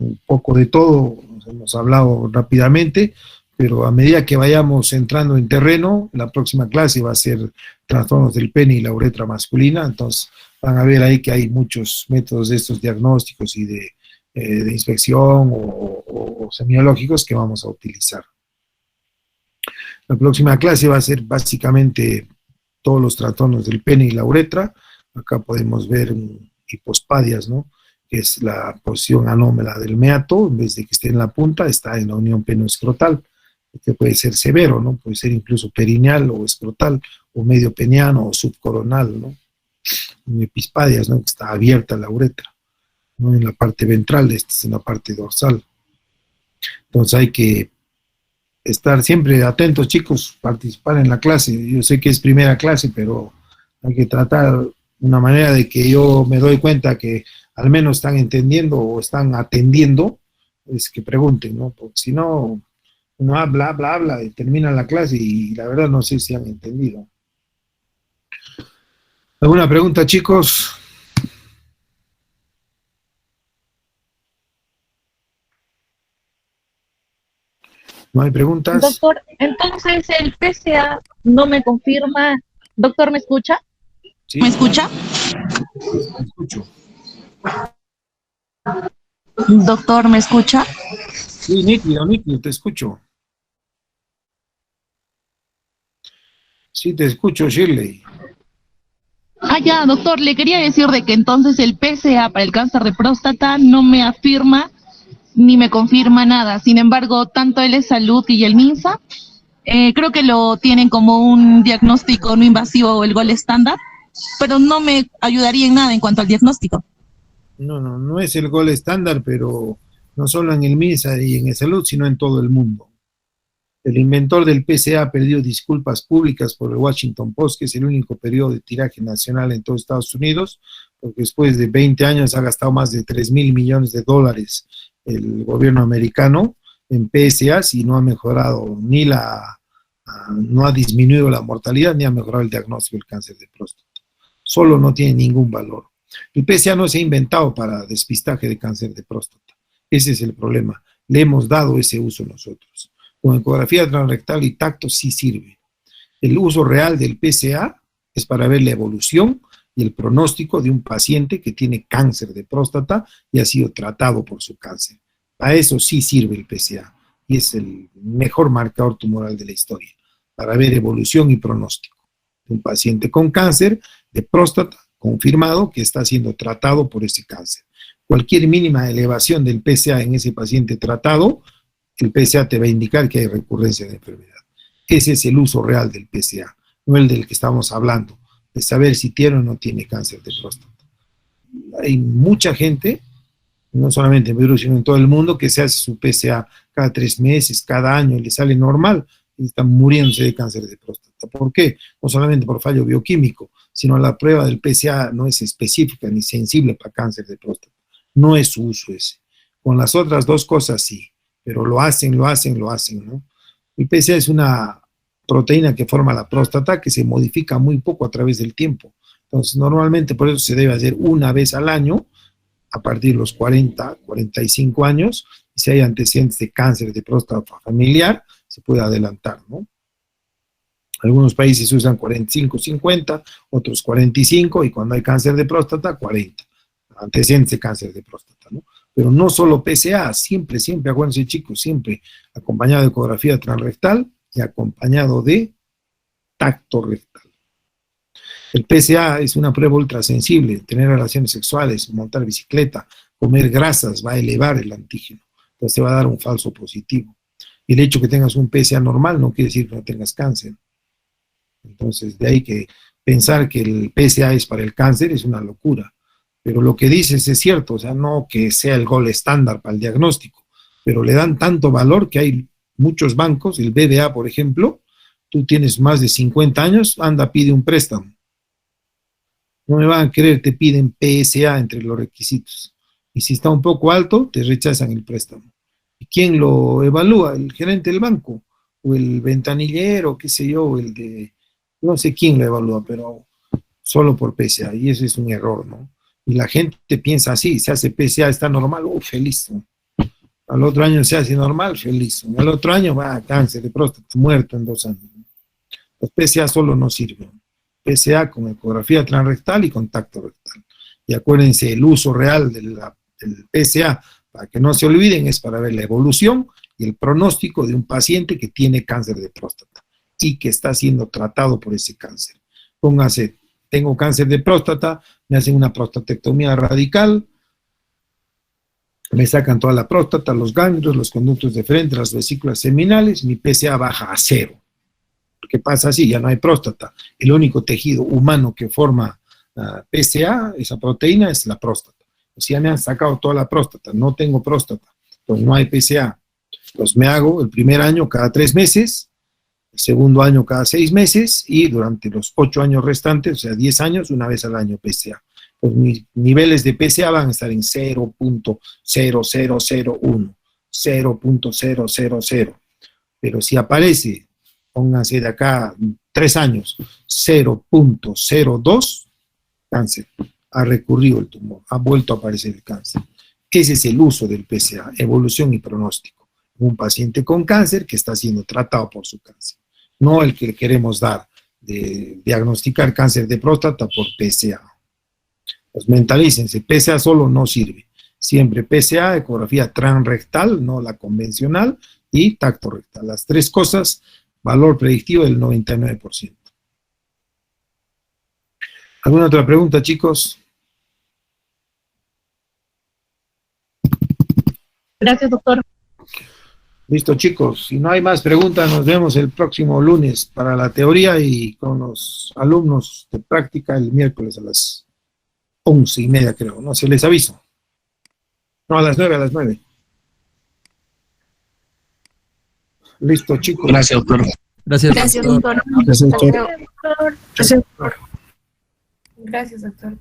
un poco de todo, hemos hablado rápidamente, pero a medida que vayamos entrando en terreno, la próxima clase va a ser trastornos del pene y la uretra masculina, entonces van a ver ahí que hay muchos métodos de estos diagnósticos y de inspección o semiológicos que vamos a utilizar. La próxima clase va a ser básicamente todos los trastornos del pene y la uretra. Acá podemos ver hipospadias, ¿no? Que es la posición anómala del meato, en vez de que esté en la punta, está en la unión penoescrotal, que puede ser severo, ¿no? Puede ser incluso perineal o escrotal, o medio peniano o subcoronal, ¿no? En epispadias, ¿no? Que está abierta la uretra, ¿no? En la parte ventral, esta es en la parte dorsal. Entonces hay que estar siempre atentos, chicos, participar en la clase. Yo sé que es primera clase, pero hay que tratar una manera de que yo me doy cuenta que al menos están entendiendo o están atendiendo, es que pregunten, ¿no? Porque si no, uno habla y termina la clase y la verdad no sé si han entendido. ¿Alguna pregunta, chicos? ¿No hay preguntas? Doctor, entonces el PSA no me confirma. Doctor, ¿me escucha? ¿Sí? ¿Me escucha? Me escucho. Doctor, ¿me escucha? Sí, nítido, te escucho. Sí, te escucho, Shirley. Ya, doctor, le quería decir de que entonces el PSA para el cáncer de próstata no me afirma ni me confirma nada. Sin embargo, tanto el Salud y el MINSA creo que lo tienen como un diagnóstico no invasivo o el gol estándar, pero no me ayudaría en nada en cuanto al diagnóstico. No es el gol estándar, pero no solo en el MINSA y en el Salud, sino en todo el mundo. El inventor del PSA pidió disculpas públicas por el Washington Post, que es el único periódico de tiraje nacional en todos Estados Unidos, porque después de 20 años ha gastado más de 3.000 millones de dólares el gobierno americano en PSAs y no ha mejorado no ha disminuido la mortalidad ni ha mejorado el diagnóstico del cáncer de próstata. Solo no tiene ningún valor. El PSA no se ha inventado para despistaje de cáncer de próstata. Ese es el problema. Le hemos dado ese uso nosotros. Con ecografía transrectal y tacto sí sirve. El uso real del PSA es para ver la evolución y el pronóstico de un paciente que tiene cáncer de próstata y ha sido tratado por su cáncer. A eso sí sirve el PSA y es el mejor marcador tumoral de la historia, para ver evolución y pronóstico de un paciente con cáncer de próstata confirmado que está siendo tratado por ese cáncer. Cualquier mínima elevación del PSA en ese paciente tratado, el PSA te va a indicar que hay recurrencia de enfermedad. Ese es el uso real del PSA, no el del que estamos hablando, de saber si tiene o no tiene cáncer de próstata. Hay mucha gente no solamente en Perú, sino en todo el mundo, que se hace su PSA cada 3 meses, cada año, y le sale normal, y están muriéndose de cáncer de próstata. ¿Por qué? No solamente por fallo bioquímico, sino la prueba del PSA no es específica ni sensible para cáncer de próstata. No es su uso ese. Con las otras dos cosas sí, pero lo hacen, ¿no? El PSA es una proteína que forma la próstata que se modifica muy poco a través del tiempo. Entonces, normalmente por eso se debe hacer una vez al año, a partir de los 40, 45 años, y si hay antecedentes de cáncer de próstata familiar, se puede adelantar, ¿no? Algunos países usan 45, 50, otros 45, y cuando hay cáncer de próstata, 40. Antecedentes de cáncer de próstata, ¿no? Pero no solo PSA, siempre, acuérdense chicos, siempre acompañado de ecografía transrectal y acompañado de tacto rectal. El PSA es una prueba ultrasensible. Tener relaciones sexuales, montar bicicleta, comer grasas va a elevar el antígeno. Entonces te va a dar un falso positivo. Y el hecho que tengas un PSA normal no quiere decir que no tengas cáncer. Entonces de ahí que pensar que el PSA es para el cáncer es una locura. Pero lo que dices es cierto, o sea, no que sea el gol estándar para el diagnóstico, pero le dan tanto valor que hay muchos bancos, el BBA por ejemplo, tú tienes más de 50 años, anda, pide un préstamo. No me van a creer, te piden PSA entre los requisitos. Y si está un poco alto, te rechazan el préstamo. ¿Y quién lo evalúa? El gerente del banco, o el ventanillero, qué sé yo, o el de... No sé quién lo evalúa, pero solo por PSA, y eso es un error, ¿no? Y la gente piensa así, se hace PSA, está normal, feliz, ¿no? Al otro año se hace normal, feliz. Al otro año va a cáncer de próstata, muerto en 2 años. Los PSA solo no sirven. PSA con ecografía transrectal y contacto rectal. Y acuérdense, el uso real del PSA, para que no se olviden, es para ver la evolución y el pronóstico de un paciente que tiene cáncer de próstata y que está siendo tratado por ese cáncer. Póngase, tengo cáncer de próstata, me hacen una prostatectomía radical, me sacan toda la próstata, los ganglios, los conductos de frente, las vesículas seminales, mi PSA baja a 0. ¿Qué pasa así? Ya no hay próstata. El único tejido humano que forma PSA, esa proteína, es la próstata. O sea, me han sacado toda la próstata, no tengo próstata, pues no hay PSA. Pues me hago el primer año cada 3 meses, el segundo año cada 6 meses y durante los 8 años restantes, o sea, 10 años, una vez al año PSA. Pues mis niveles de PSA van a estar en 0.0001, 0.000. Pero si aparece, pónganse de acá 3 años, 0.02, cáncer. Ha recurrido el tumor, ha vuelto a aparecer el cáncer. Ese es el uso del PSA, evolución y pronóstico. Un paciente con cáncer que está siendo tratado por su cáncer. No el que le queremos dar de diagnosticar cáncer de próstata por PSA. Pues mentalícense, PSA solo no sirve. Siempre PSA, ecografía transrectal, no la convencional, y tacto rectal. Las 3 cosas, valor predictivo del 99%. ¿Alguna otra pregunta, chicos? Gracias, doctor. Listo, chicos. Si no hay más preguntas, nos vemos el próximo lunes para la teoría y con los alumnos de práctica el miércoles a las 11:30, creo. No se les aviso. No, a las 9. Listo, chicos. Gracias, doctor. Gracias, doctor. Gracias, doctor. Gracias, doctor. Gracias, doctor.